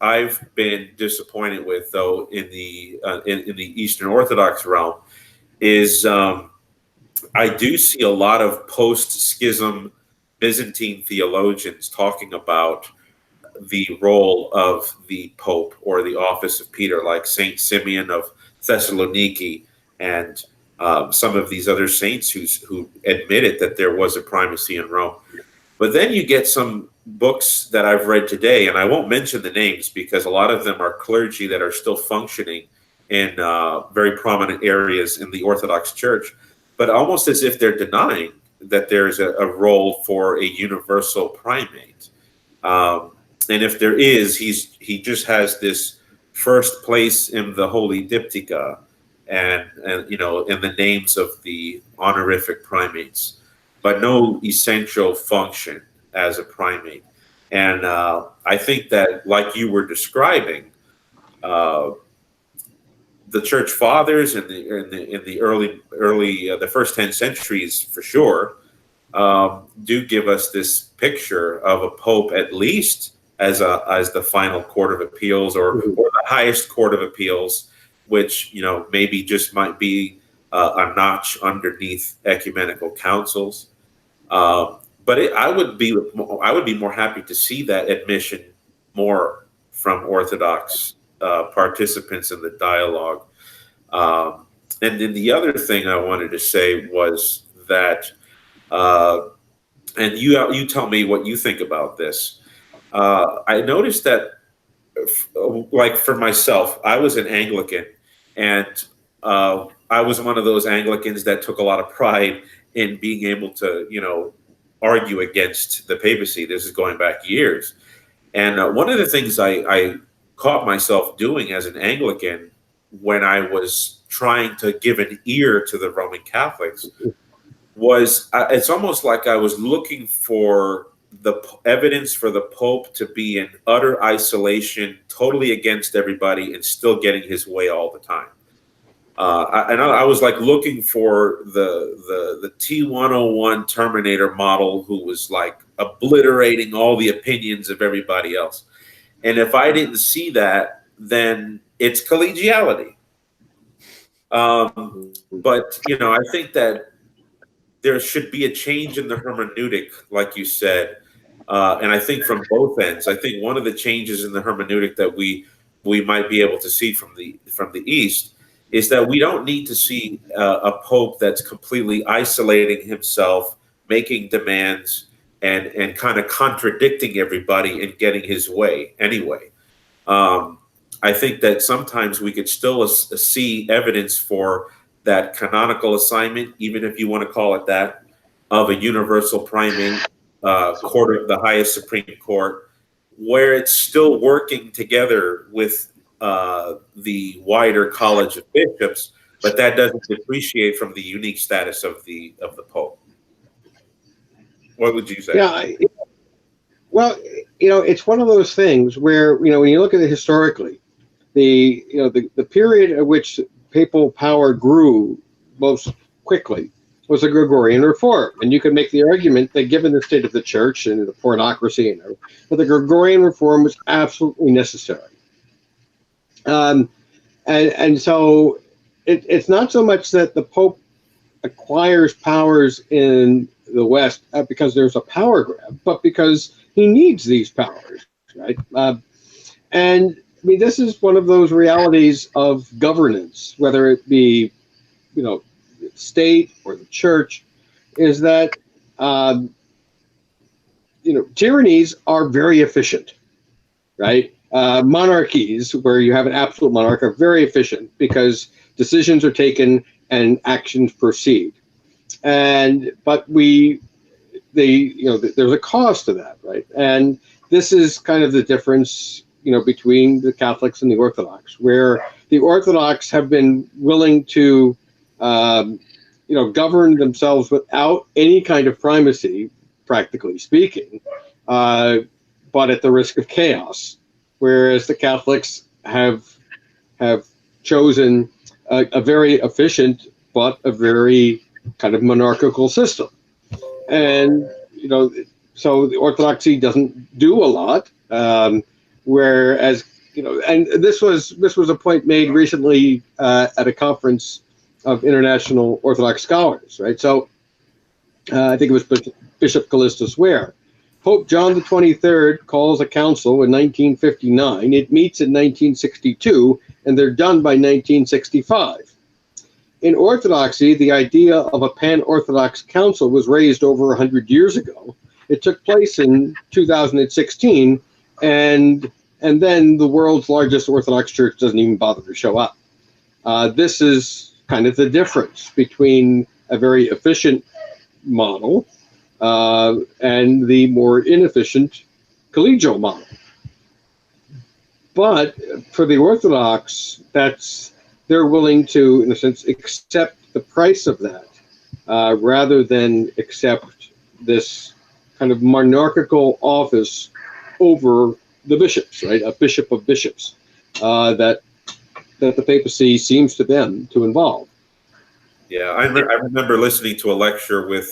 Speaker 3: I've been disappointed with, though, in the Eastern Orthodox realm is I do see a lot of post-schism Byzantine theologians talking about the role of the Pope or the office of Peter, like Saint Simeon of Thessaloniki and some of these other saints who admitted that there was a primacy in Rome. But then you get some books that I've read today, and I won't mention the names because a lot of them are clergy that are still functioning in very prominent areas in the Orthodox Church, but almost as if they're denying that there's a role for a universal primate. And if there is, he just has this first place in the Holy Diptycha and in the names of the honorific primates, but no essential function as a primate. And I think that, like you were describing, the Church Fathers in the early the first 10 centuries for sure do give us this picture of a pope at least as the final court of appeals or the highest court of appeals, which maybe just might be a notch underneath ecumenical councils. But I would be more happy to see that admission more from Orthodox participants in the dialogue. And then the other thing I wanted to say was that, and you tell me what you think about this. I noticed that, like for myself, I was an Anglican, and I was one of those Anglicans that took a lot of pride in being able to, argue against the papacy. This is going back years. And one of the things I caught myself doing as an Anglican when I was trying to give an ear to the Roman Catholics was it's almost like I was looking for the evidence for the Pope to be in utter isolation, totally against everybody, and still getting his way all the time. I was like looking for the T101 Terminator model who was like obliterating all the opinions of everybody else. And if I didn't see that, then it's collegiality. But, I think that there should be a change in the hermeneutic, like you said. And I think from both ends, I think one of the changes in the hermeneutic that we might be able to see from the East is that we don't need to see a pope that's completely isolating himself, making demands, and kind of contradicting everybody and getting his way anyway. I think that sometimes we could still see evidence for that canonical assignment, even if you want to call it that, of a universal primate, court of the highest Supreme Court, where it's still working together with the wider College of Bishops, but that doesn't depreciate from the unique status of the Pope. What would you say?
Speaker 2: Yeah, well, it's one of those things where when you look at it historically, the period at which papal power grew most quickly was the Gregorian Reform, and you could make the argument that given the state of the Church and the pornocracy that the Gregorian Reform was absolutely necessary. And so it's not so much that the Pope acquires powers in the West because there's a power grab, but because he needs these powers, right? And I mean, this is one of those realities of governance, whether it be, state or the church, is that, tyrannies are very efficient, right? Monarchies, where you have an absolute monarch, are very efficient because decisions are taken and actions proceed. But there's a cost to that, right? And this is kind of the difference, between the Catholics and the Orthodox, where the Orthodox have been willing to, govern themselves without any kind of primacy, practically speaking, but at the risk of chaos, whereas the Catholics have chosen a very efficient but a very kind of monarchical system. And, so the Orthodoxy doesn't do a lot, whereas, and this was a point made recently at a conference of international Orthodox scholars, right? So I think it was Bishop Callistus Ware. Pope John the 23rd calls a council in 1959. It meets in 1962, and they're done by 1965. In Orthodoxy, the idea of a pan-Orthodox council was raised over 100 years ago. It took place in 2016, and then the world's largest Orthodox church doesn't even bother to show up. This is kind of the difference between a very efficient model and the more inefficient collegial model. But for the Orthodox, they're willing to, in a sense, accept the price of that rather than accept this kind of monarchical office over the bishops, right? A bishop of bishops that the papacy seems to them to involve.
Speaker 3: Yeah, I remember listening to a lecture with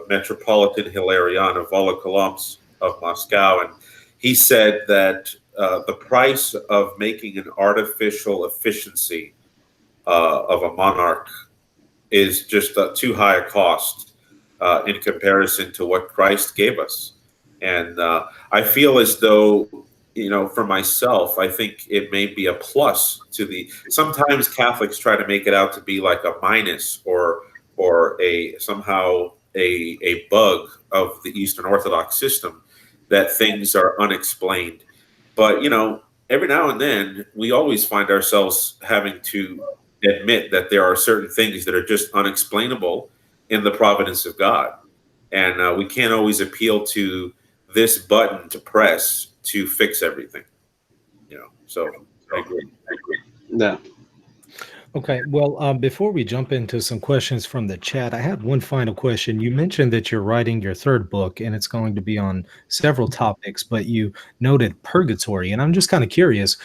Speaker 3: Metropolitan Hilarion of Volokolamsk of Moscow, and he said that the price of making an artificial efficiency of a monarch is just too high a cost in comparison to what Christ gave us. And I feel as though, for myself, I think it may be a plus to sometimes Catholics try to make it out to be like a minus or somehow a bug of the Eastern Orthodox system, that things are unexplained. But, every now and then we always find ourselves having to admit that there are certain things that are just unexplainable in the providence of God. And we can't always appeal to this button to press to fix everything. So I agree.
Speaker 2: No.
Speaker 1: Okay, well, before we jump into some questions from the chat, I had one final question. You mentioned that you're writing your third book, and it's going to be on several topics, but you noted purgatory, and I'm just kind of curious,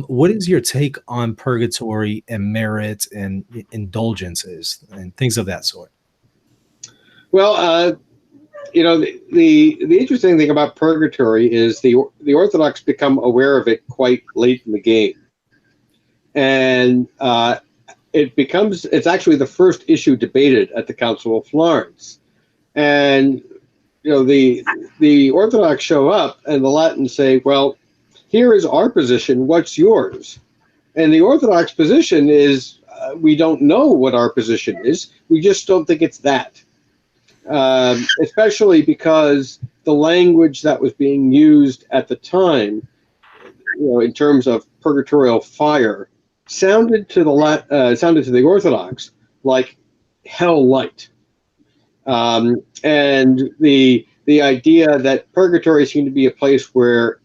Speaker 1: what is your take on purgatory and merit and indulgences and things of that sort?
Speaker 2: Well, the interesting thing about purgatory is the Orthodox become aware of it quite late in the game. And it's actually the first issue debated at the Council of Florence. And, the Orthodox show up and the Latins say, well, here is our position, what's yours? And the Orthodox position is, we don't know what our position is, we just don't think it's that. Especially because the language that was being used at the time, in terms of purgatorial fire, sounded to the Orthodox like hell light, and the idea that purgatory seemed to be a place where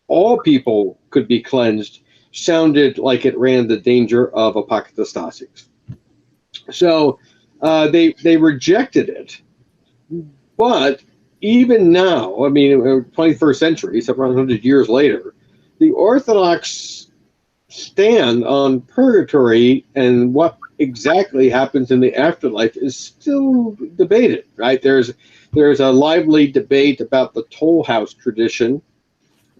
Speaker 2: all people could be cleansed sounded like it ran the danger of apokatastasis. So they rejected it. But even now, 21st century, several hundred years later, the Orthodox stand on purgatory and what exactly happens in the afterlife is still debated, right? There's a lively debate about the toll house tradition,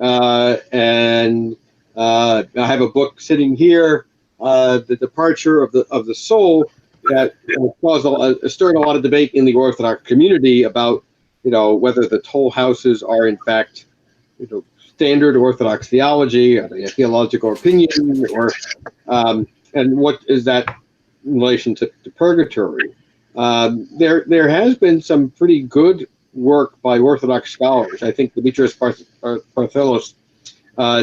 Speaker 2: and I have a book sitting here, The Departure of the Soul, that stirred a lot of debate in the Orthodox community about, whether the toll houses are in fact, standard Orthodox theology, a theological opinion, or and what is that in relation to purgatory? There has been some pretty good work by Orthodox scholars. I think Demetrius Parthelos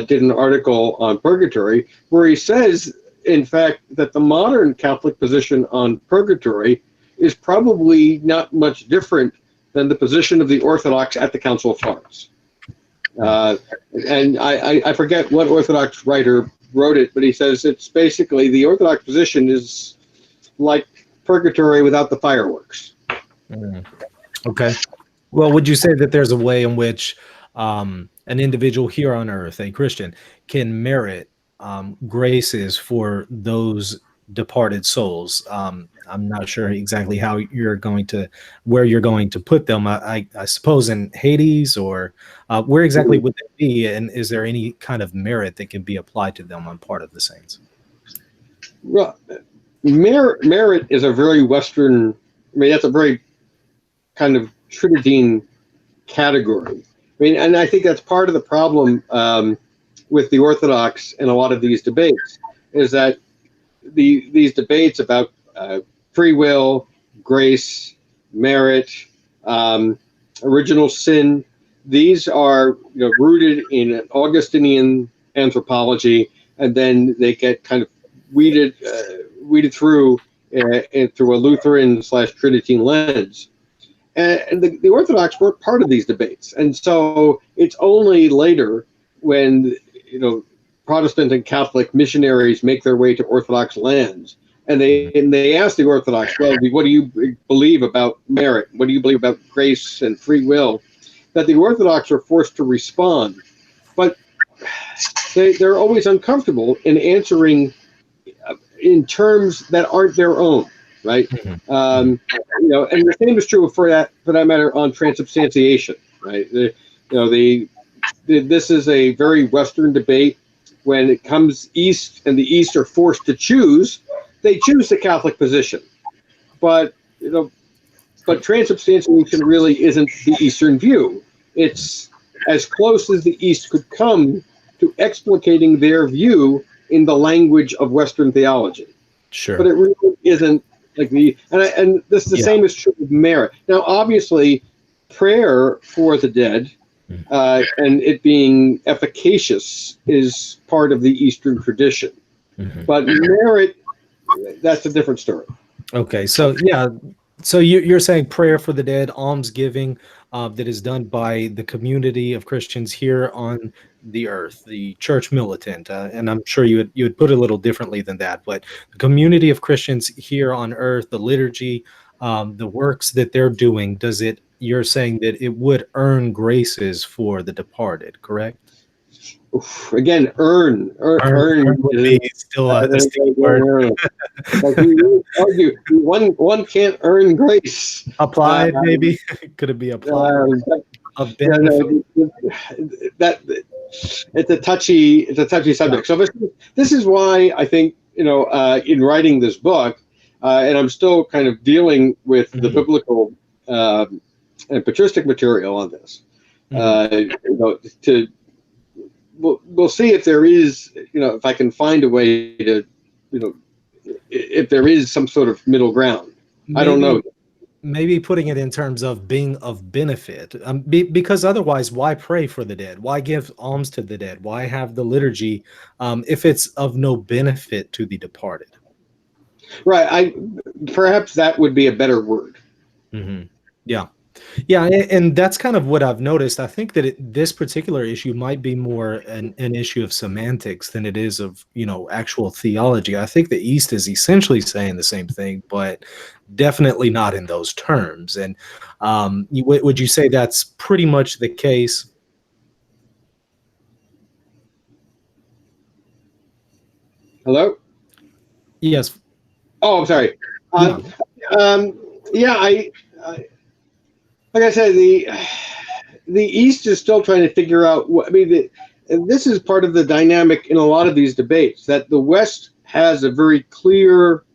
Speaker 2: did an article on purgatory where he says, in fact, that the modern Catholic position on purgatory is probably not much different than the position of the Orthodox at the Council of Florence. And I forget what Orthodox writer wrote it, but he says it's basically the Orthodox position is like purgatory without the fireworks.
Speaker 1: Okay. Well, would you say that there's a way in which an individual here on earth, a Christian, can merit graces for those departed souls? I'm not sure exactly how where you're going to put them. I suppose in Hades, or where exactly would they be? And is there any kind of merit that can be applied to them on part of the saints?
Speaker 2: Well, merit is a very Western, I mean, that's a very kind of Tridentine category. I mean, and I think that's part of the problem with the Orthodox and a lot of these debates is that these debates about free will, grace, merit, original sin, these are rooted in Augustinian anthropology, and then they get kind of weeded through through a Lutheran/Tridentine lens. And the Orthodox weren't part of these debates, and so it's only later when Protestant and Catholic missionaries make their way to Orthodox lands, and they ask the Orthodox, well, what do you believe about merit? What do you believe about grace and free will? That the Orthodox are forced to respond, but they're always uncomfortable in answering in terms that aren't their own. Right, and the same is true for that matter on transubstantiation. Right, this is a very Western debate. When it comes East and the East are forced to choose, they choose the Catholic position. But transubstantiation really isn't the Eastern view. It's as close as the East could come to explicating their view in the language of Western theology.
Speaker 1: Sure,
Speaker 2: but it really isn't. And this is the same is true of merit. Now, obviously, prayer for the dead and it being efficacious is part of the Eastern tradition. But merit, that's a different story.
Speaker 1: Okay, so so you're saying prayer for the dead, almsgiving that is done by the community of Christians here on the earth, the church militant, and I'm sure you would put it a little differently than that, but the community of Christians here on earth, the liturgy, the works that they're doing, you're saying that it would earn graces for the departed, correct?
Speaker 2: Again, earn
Speaker 1: would be still a distinct word.
Speaker 2: Like you argue, one can't earn grace.
Speaker 1: Applied, maybe could it be applied?
Speaker 2: That it's a touchy subject. So this is why I think in writing this book, and I'm still kind of dealing with the biblical and patristic material on this. We'll see if there is, if I can find a way to, if there is some sort of middle ground. I don't know.
Speaker 1: Maybe putting it in terms of being of benefit, because otherwise, why pray for the dead? Why give alms to the dead? Why have the liturgy if it's of no benefit to the departed?
Speaker 2: Right. Perhaps that would be a better word.
Speaker 1: Yeah, and that's kind of what I've noticed. I think that this particular issue might be more an issue of semantics than it is of actual theology. I think the East is essentially saying the same thing, but definitely not in those terms. And would you say that's pretty much the case?
Speaker 2: Hello?
Speaker 1: Yes.
Speaker 2: Oh, I'm sorry. Like I said, the East is still trying to figure out what. I mean, this is part of the dynamic in a lot of these debates, that the West has a very clear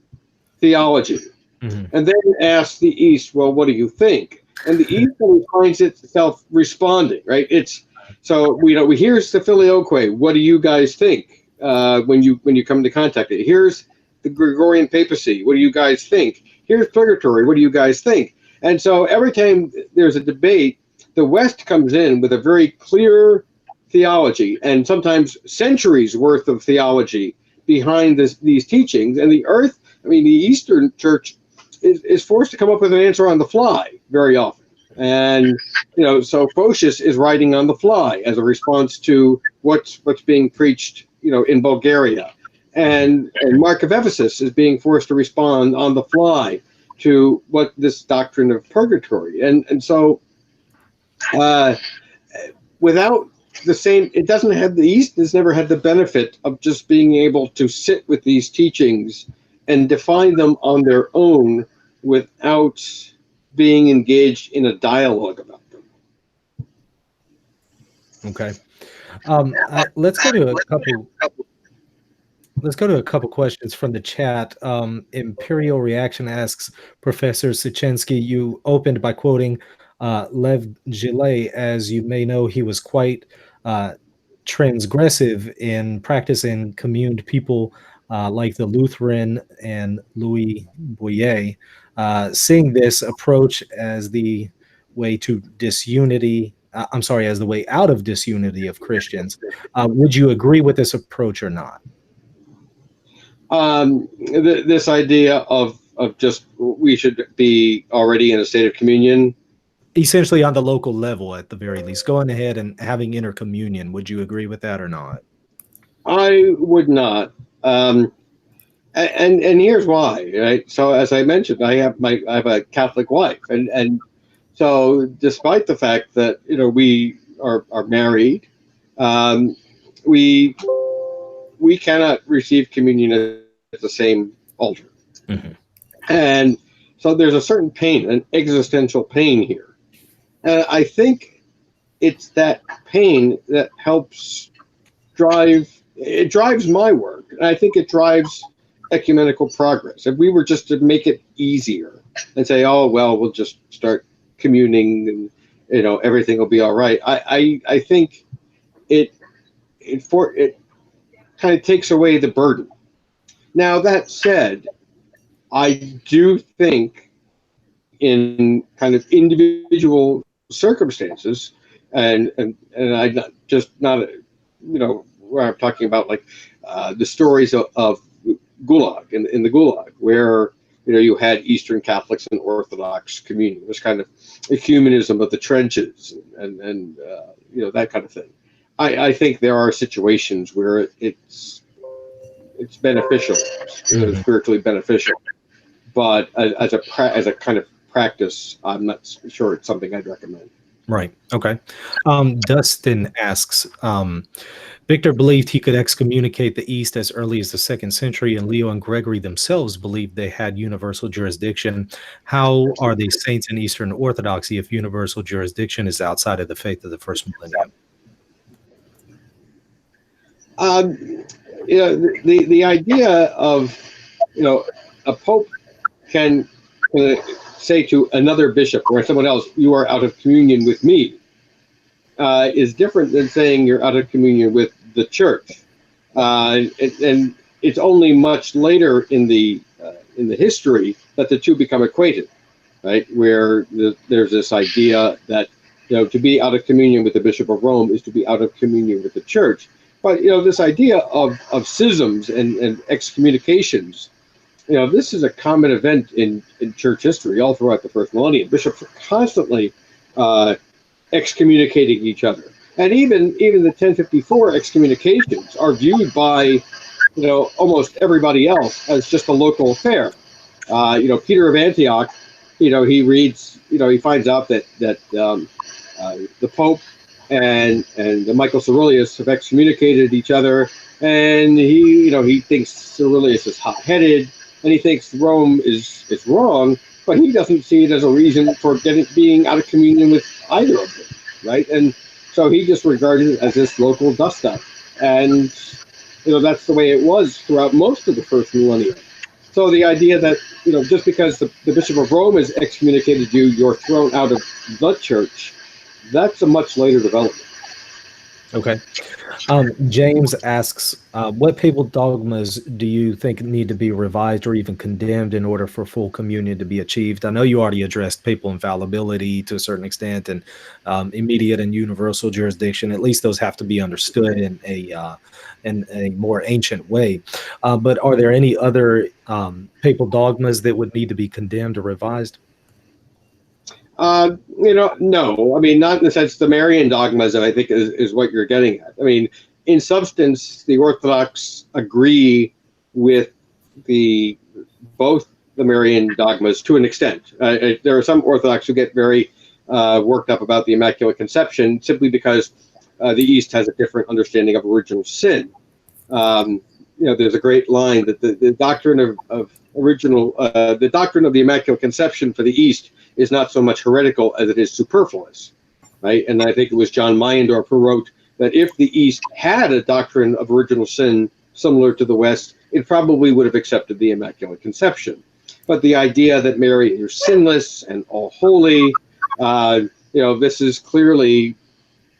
Speaker 2: theology, and then asks the East, "Well, what do you think?" And the East always finds itself responding, right? Here's the Filioque. What do you guys think when you come into contact with it? Here's the Gregorian papacy. What do you guys think? Here's Purgatory. What do you guys think? And so every time there's a debate, the West comes in with a very clear theology, and sometimes centuries worth of theology behind these teachings. And the Eastern Church is forced to come up with an answer on the fly very often. And so Photius is writing on the fly as a response to what's being preached, in Bulgaria, and Mark of Ephesus is being forced to respond on the fly to what this doctrine of purgatory, and so without the same, it doesn't have, the East has never had the benefit of just being able to sit with these teachings and define them on their own without being engaged in a dialogue about them.
Speaker 1: Okay. Let's go to a couple. Let's go to a couple questions from the chat. Imperial Reaction asks, Professor Siecienski, you opened by quoting Lev Gillet. As you may know, he was quite transgressive in practicing communed people like the Lutheran and Louis Boyer, seeing this approach as the way to disunity. As the way out of disunity of Christians. Would you agree with this approach or not?
Speaker 2: This idea of just we should be already in a state of communion,
Speaker 1: essentially on the local level at the very least, going ahead and having intercommunion. Would you agree with that or not?
Speaker 2: I would not, and here's why. Right. So as I mentioned, I have a Catholic wife, and so despite the fact that we are married, we cannot receive communion at the same altar.
Speaker 1: Mm-hmm.
Speaker 2: And so there's a certain pain, an existential pain here. And I think it's that pain that helps drives my work. And I think it drives ecumenical progress. If we were just to make it easier and say, oh, well, we'll just start communing and, everything will be all right. I think it kind of takes away the burden. Now, that said, I do think in kind of individual circumstances, and I'm not where I'm talking about like the stories of Gulag in the Gulag, where you had Eastern Catholics and Orthodox communion. It was kind of ecumenism of the trenches and that kind of thing. I think there are situations where it's beneficial, spiritually beneficial, but as a kind of practice, I'm not sure it's something I'd recommend.
Speaker 1: Right. Okay. Dustin asks, Victor believed he could excommunicate the East as early as the 2nd century, and Leo and Gregory themselves believed they had universal jurisdiction. How are the saints in Eastern Orthodoxy if universal jurisdiction is outside of the faith of the first millennium?
Speaker 2: The idea of a pope can say to another bishop or someone else, you are out of communion with me, is different than saying you're out of communion with the church. And it's only much later in the history that the two become acquainted, right? Where there's this idea that to be out of communion with the Bishop of Rome is to be out of communion with the church. But this idea of schisms and excommunications, this is a common event in church history all throughout the first millennium. Bishops are constantly excommunicating each other, and even the 1054 excommunications are viewed by almost everybody else as just a local affair. Peter of Antioch, he reads, he finds out that the Pope and Michael Cyrilius have excommunicated each other, and he thinks Cyrilius is hot-headed, and he thinks Rome is wrong, but he doesn't see it as a reason for being out of communion with either of them, right? And so he just regarded it as this local dust-up, and that's the way it was throughout most of the first millennium. So the idea that just because the Bishop of Rome has excommunicated you, you're thrown out of the church, that's a much later development.
Speaker 1: Okay. James asks, what papal dogmas do you think need to be revised or even condemned in order for full communion to be achieved? I know you already addressed papal infallibility to a certain extent and immediate and universal jurisdiction. At least those have to be understood in a more ancient way. But are there any other papal dogmas that would need to be condemned or revised?
Speaker 2: No. I mean, not in the sense the Marian dogmas that I think is what you're getting at. I mean, in substance, the Orthodox agree with both the Marian dogmas to an extent. There are some Orthodox who get very worked up about the Immaculate Conception simply because the East has a different understanding of original sin. There's a great line that the doctrine of the doctrine of the Immaculate Conception for the East is not so much heretical as it is superfluous, right? And I think it was John Meyendorff who wrote that if the East had a doctrine of original sin similar to the West, it probably would have accepted the Immaculate Conception. But the idea that Mary is sinless and all holy, this is clearly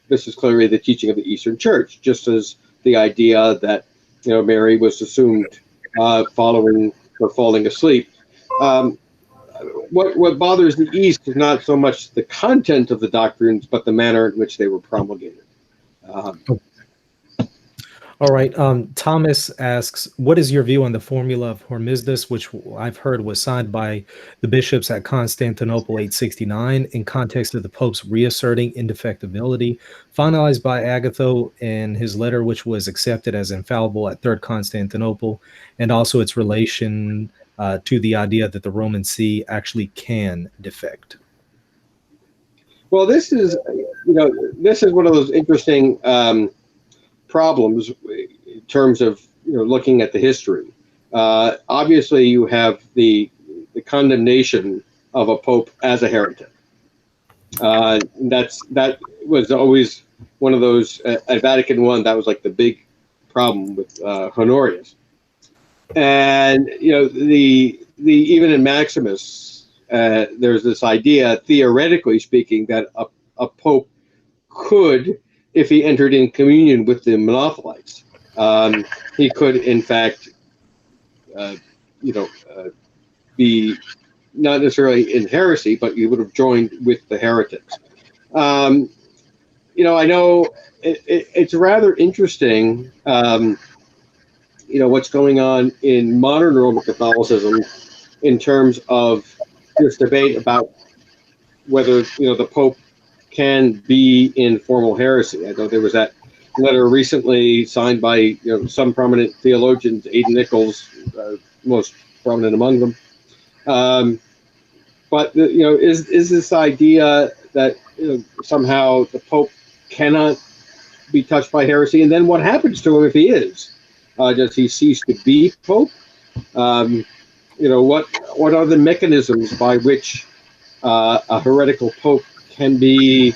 Speaker 2: the teaching of the Eastern Church, just as the idea that Mary was assumed following or falling asleep. What bothers the East is not so much the content of the doctrines, but the manner in which they were promulgated.
Speaker 1: All right. Thomas asks, what is your view on the formula of Hormisdas, which I've heard was signed by the bishops at Constantinople 869 in context of the Pope's reasserting indefectibility, finalized by Agatho in his letter, which was accepted as infallible at Third Constantinople, and also its relation to the idea that the Roman See actually can defect?
Speaker 2: Well, this is one of those interesting problems in terms of looking at the history. Obviously, you have the condemnation of a pope as a heretic. That was always one of those at Vatican I. That was like the big problem with Honorius, and even in Maximus, there's this idea, theoretically speaking, that a pope could, if he entered in communion with the monothelites, he could, in fact, be not necessarily in heresy, but he would have joined with the heretics. I know it's rather interesting, what's going on in modern Roman Catholicism in terms of this debate about whether, the Pope can be in formal heresy. I know there was that letter recently signed by some prominent theologians, Aidan Nichols, most prominent among them. But is this idea that somehow the Pope cannot be touched by heresy, and then what happens to him if he is? Does he cease to be Pope? What are the mechanisms by which a heretical Pope can be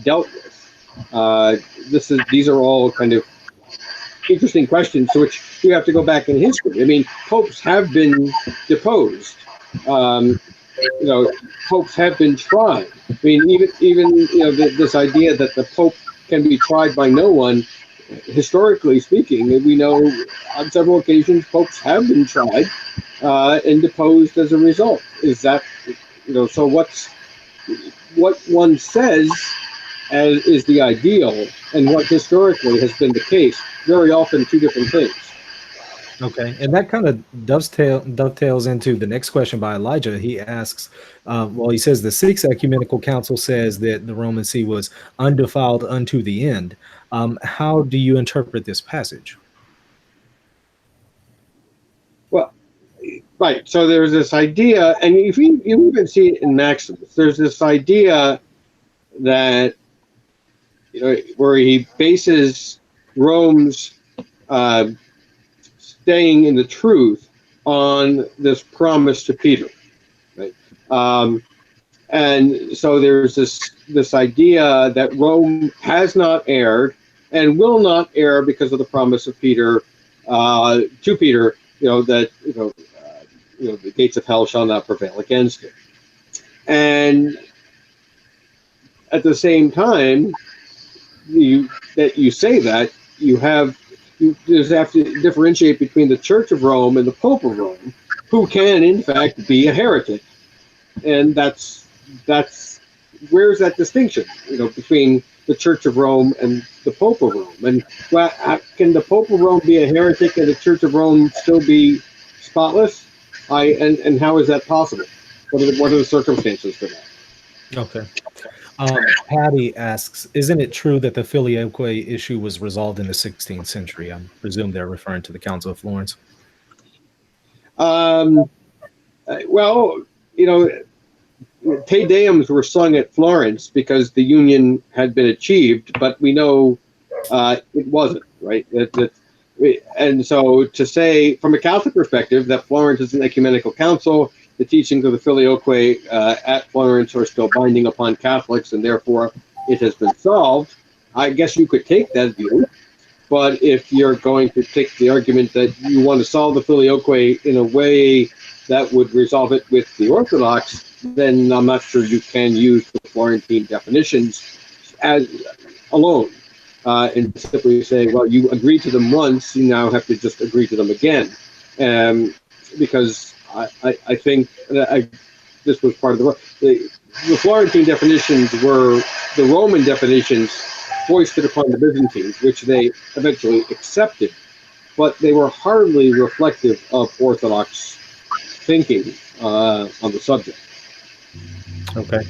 Speaker 2: dealt with? These are all kind of interesting questions to which you have to go back in history. I mean, popes have been deposed. Popes have been tried. I mean, even this idea that the Pope can be tried by no one, historically speaking, we know on several occasions popes have been tried and deposed as a result. Is that so? What one says is the ideal, and what historically has been the case, very often two different things.
Speaker 1: Okay, and that kind of dovetails into the next question by Elijah. He asks, he says the Sixth Ecumenical Council says that the Roman See was undefiled unto the end. How do you interpret this passage?
Speaker 2: Well, right. So there's this idea, and if you even see it in Maximus, there's this idea that where he bases Rome's staying in the truth on this promise to Peter, right? And so there's this idea that Rome has not erred and will not err because of the promise of Peter to Peter, that the gates of hell shall not prevail against it. And at the same time, you just have to differentiate between the Church of Rome and the Pope of Rome, who can in fact be a heretic, and that's where's that distinction, between the Church of Rome and the Pope of Rome? And can the Pope of Rome be a heretic and the Church of Rome still be spotless? And how is that possible? What are the circumstances for that?
Speaker 1: Okay. Patty asks, isn't it true that the Filioque issue was resolved in the 16th century? I presume they're referring to the Council of Florence.
Speaker 2: Well, you know, Te Deums were sung at Florence because the union had been achieved, but we know it wasn't, right? And so to say, from a Catholic perspective, that Florence is an ecumenical council, the teachings of the Filioque at Florence are still binding upon Catholics, and therefore it has been solved, I guess you could take that view. But if you're going to take the argument that you want to solve the Filioque in a way that would resolve it with the Orthodox, then I'm not sure you can use the Florentine definitions as alone and simply say, well, you agreed to them once, you now have to just agree to them again. Because I think that this was part of the Florentine definitions were the Roman definitions foisted upon the Byzantines, which they eventually accepted, but they were hardly reflective of Orthodox thinking on the subject.
Speaker 1: Okay.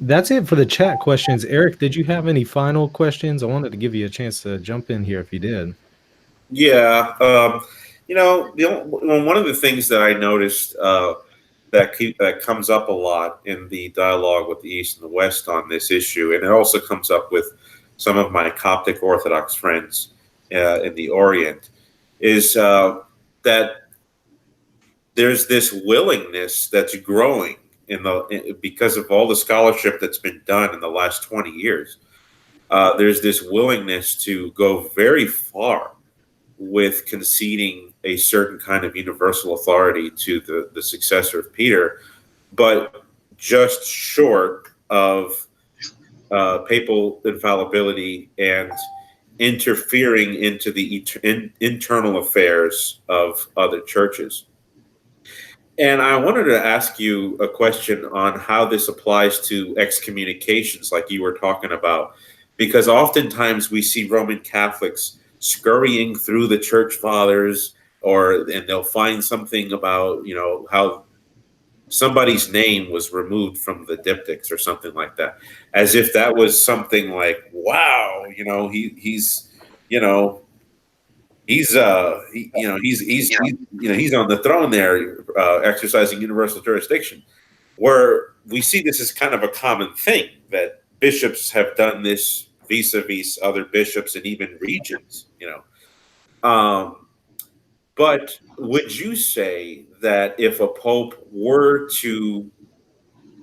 Speaker 1: That's it for the chat questions. Eric, did you have any final questions? I wanted to give you a chance to jump in here if you did.
Speaker 3: Yeah. One of the things that I noticed that comes up a lot in the dialogue with the East and the West on this issue, and it also comes up with some of my Coptic Orthodox friends in the Orient, is that there's this willingness that's growing because of all the scholarship that's been done in the last 20 years. There's this willingness to go very far with conceding a certain kind of universal authority to the successor of Peter, but just short of papal infallibility and interfering into the internal affairs of other churches. And I wanted to ask you a question on how this applies to excommunications, like you were talking about, because oftentimes we see Roman Catholics scurrying through the church fathers, and they'll find something about, how somebody's name was removed from the diptychs or something like that, as if that was something like, wow, he's he's on the throne there, exercising universal jurisdiction, where we see this as kind of a common thing that bishops have done this vis-a-vis other bishops and even regions, but would you say that if a pope were to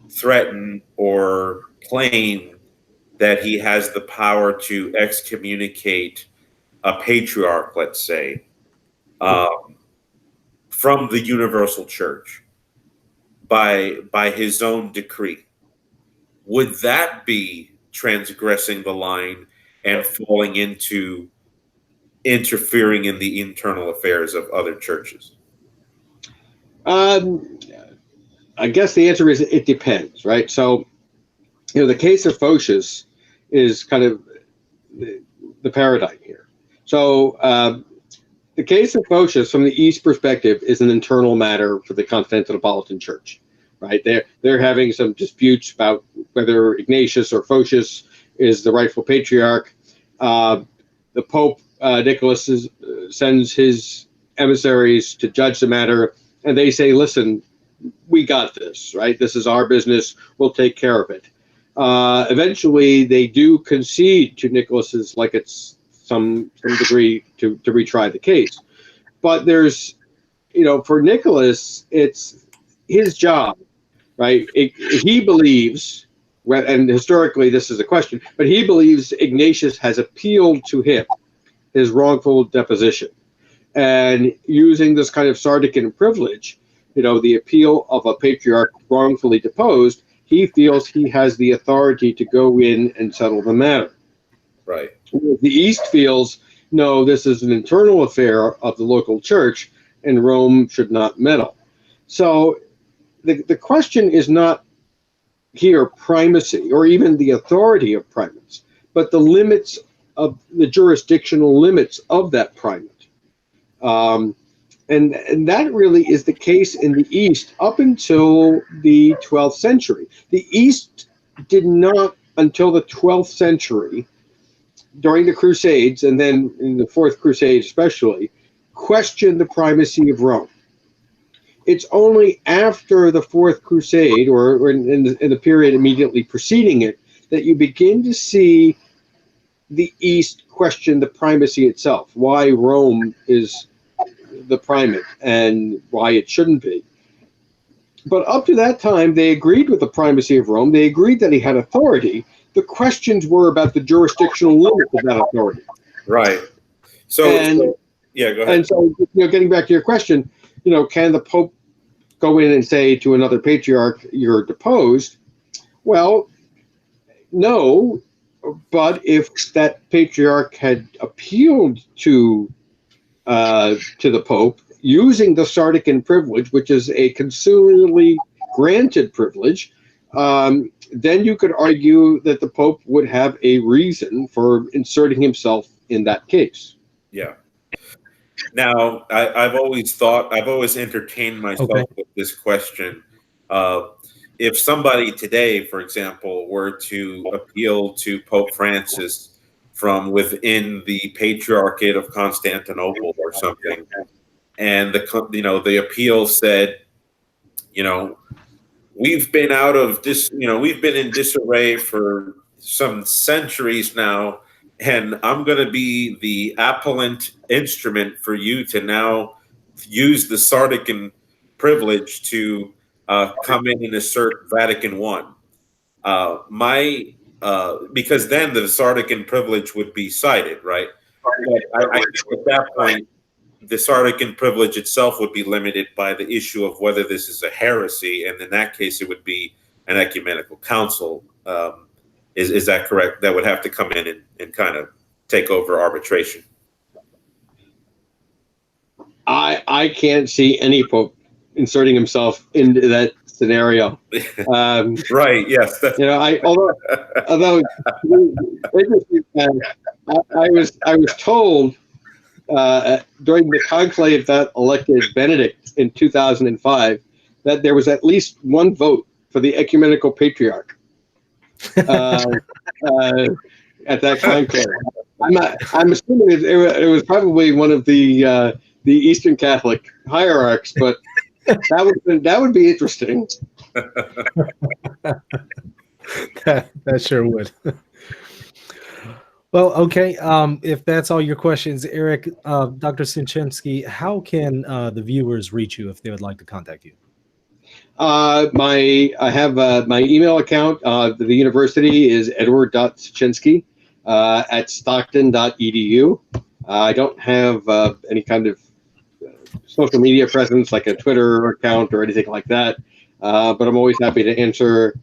Speaker 3: threaten or claim that he has the power to excommunicate a patriarch, let's say, from the universal church by his own decree, would that be transgressing the line and falling into interfering in the internal affairs of other churches?
Speaker 2: I guess the answer is it depends, right? So, the case of Photius is kind of the paradigm here. So, the case of Photius, from the East perspective, is an internal matter for the Constantinopolitan Church, right? They're having some disputes about whether Ignatius or Photius is the rightful patriarch. The Pope Nicholas sends his emissaries to judge the matter, and they say, "Listen, we got this, right? This is our business. We'll take care of it." Eventually, they do concede to Nicholas's, like it's some degree, to retry the case. But there's, for Nicholas, it's his job, right? He believes, and historically this is a question, but he believes Ignatius has appealed to him his wrongful deposition. And using this kind of Sardican privilege, the appeal of a patriarch wrongfully deposed, he feels he has the authority to go in and settle the matter.
Speaker 3: Right.
Speaker 2: The East feels, no, this is an internal affair of the local church, and Rome should not meddle. So the question is not here primacy or even the authority of primates, but the limits of the jurisdictional limits of that primate. And that really is the case in the East up until the 12th century. The East did not, until the 12th century, during the Crusades, and then in the Fourth Crusade especially, question the primacy of Rome. It's only after the Fourth Crusade, or in the period immediately preceding it, that you begin to see the East question the primacy itself, why Rome is the primate and why it shouldn't be. But up to that time, they agreed with the primacy of Rome. They agreed that he had authority. The questions were about the jurisdictional limits of that authority.
Speaker 3: Right. So yeah, go ahead.
Speaker 2: And so, getting back to your question, can the Pope go in and say to another patriarch, "You're deposed"? Well, no. But if that patriarch had appealed to the Pope using the Sardican privilege, which is a consularly granted privilege, then you could argue that the Pope would have a reason for inserting himself in that case.
Speaker 3: Yeah. Now, I've always entertained myself with this question. If somebody today, for example, were to appeal to Pope Francis from within the Patriarchate of Constantinople or something, and the appeal said, we've been out of we've been in disarray for some centuries now, and I'm going to be the appellant instrument for you to now use the Sardican privilege to come in and assert Vatican I. Because then the Sardican privilege would be cited, right? But I think at that point, the Sardican privilege itself would be limited by the issue of whether this is a heresy, and in that case, it would be an ecumenical council. Is that correct? That would have to come in and kind of take over arbitration.
Speaker 2: I can't see any Pope inserting himself into that scenario.
Speaker 3: Right. Yes.
Speaker 2: Although I was told during the conclave that elected Benedict in 2005 that there was at least one vote for the ecumenical patriarch at that conclave. I'm assuming it was probably one of the Eastern Catholic hierarchs, but that would be interesting.
Speaker 1: that sure would. Well, okay. If that's all your questions, Eric, Dr. Siecienski, how can the viewers reach you if they would like to contact you?
Speaker 2: I have my email account. The university is edward.siecienski at stockton.edu. I don't have any kind of social media presence like a Twitter account or anything like that, but I'm always happy to answer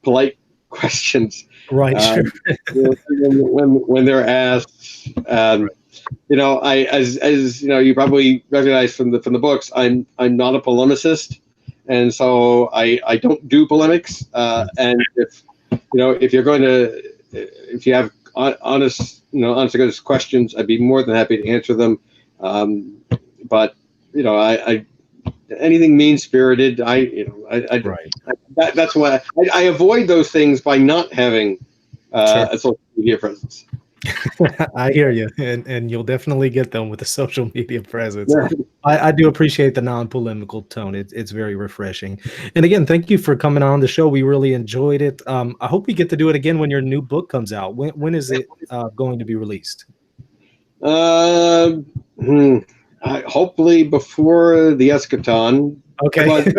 Speaker 2: polite questions.
Speaker 1: Right. Sure.
Speaker 2: when they're asked, as you probably recognize from the books, I'm not a polemicist, and so I don't do polemics. And if you're going to, if you have honest to goodness questions, I'd be more than happy to answer them. But I anything mean-spirited, that's why I avoid those things by not having a social media presence.
Speaker 1: I hear you, and you'll definitely get them with the social media presence. Yeah. I do appreciate the non-polemical tone. It's very refreshing. And again, thank you for coming on the show. We really enjoyed it. I hope we get to do it again when your new book comes out. When is it going to be released?
Speaker 2: Hopefully before the eschaton.
Speaker 1: Okay.
Speaker 2: It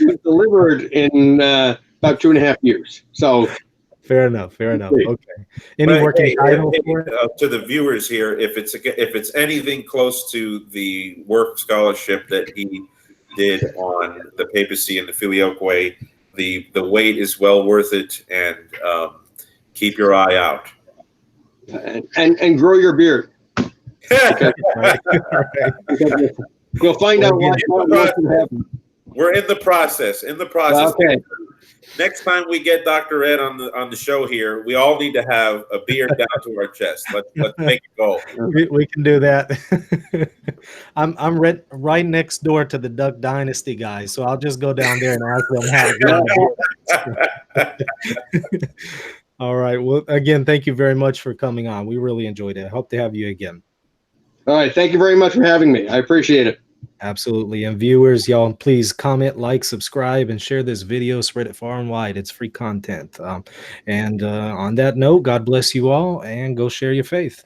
Speaker 2: was delivered in about 2.5 years. So
Speaker 1: fair enough. Okay. Any working title for it?
Speaker 3: To the viewers here, if it's anything close to the work scholarship that he did on the papacy and the Filioque, the wait is well worth it, and keep your eye out.
Speaker 2: And grow your beard. Okay. You'll find out what happen.
Speaker 3: We're in the process.
Speaker 2: Okay.
Speaker 3: Next time we get Dr. Ed on the show here, we all need to have a beer down to our chest. Let's make it go.
Speaker 1: We can do that. I'm right next door to the Duck Dynasty guys, so I'll just go down there and ask them how to get. All right. Well, again, thank you very much for coming on. We really enjoyed it. I hope to have you again.
Speaker 2: All right. Thank you very much for having me. I appreciate it.
Speaker 1: Absolutely. And viewers, y'all, please comment, like, subscribe, and share this video. Spread it far and wide. It's free content. And on that note, God bless you all, and go share your faith.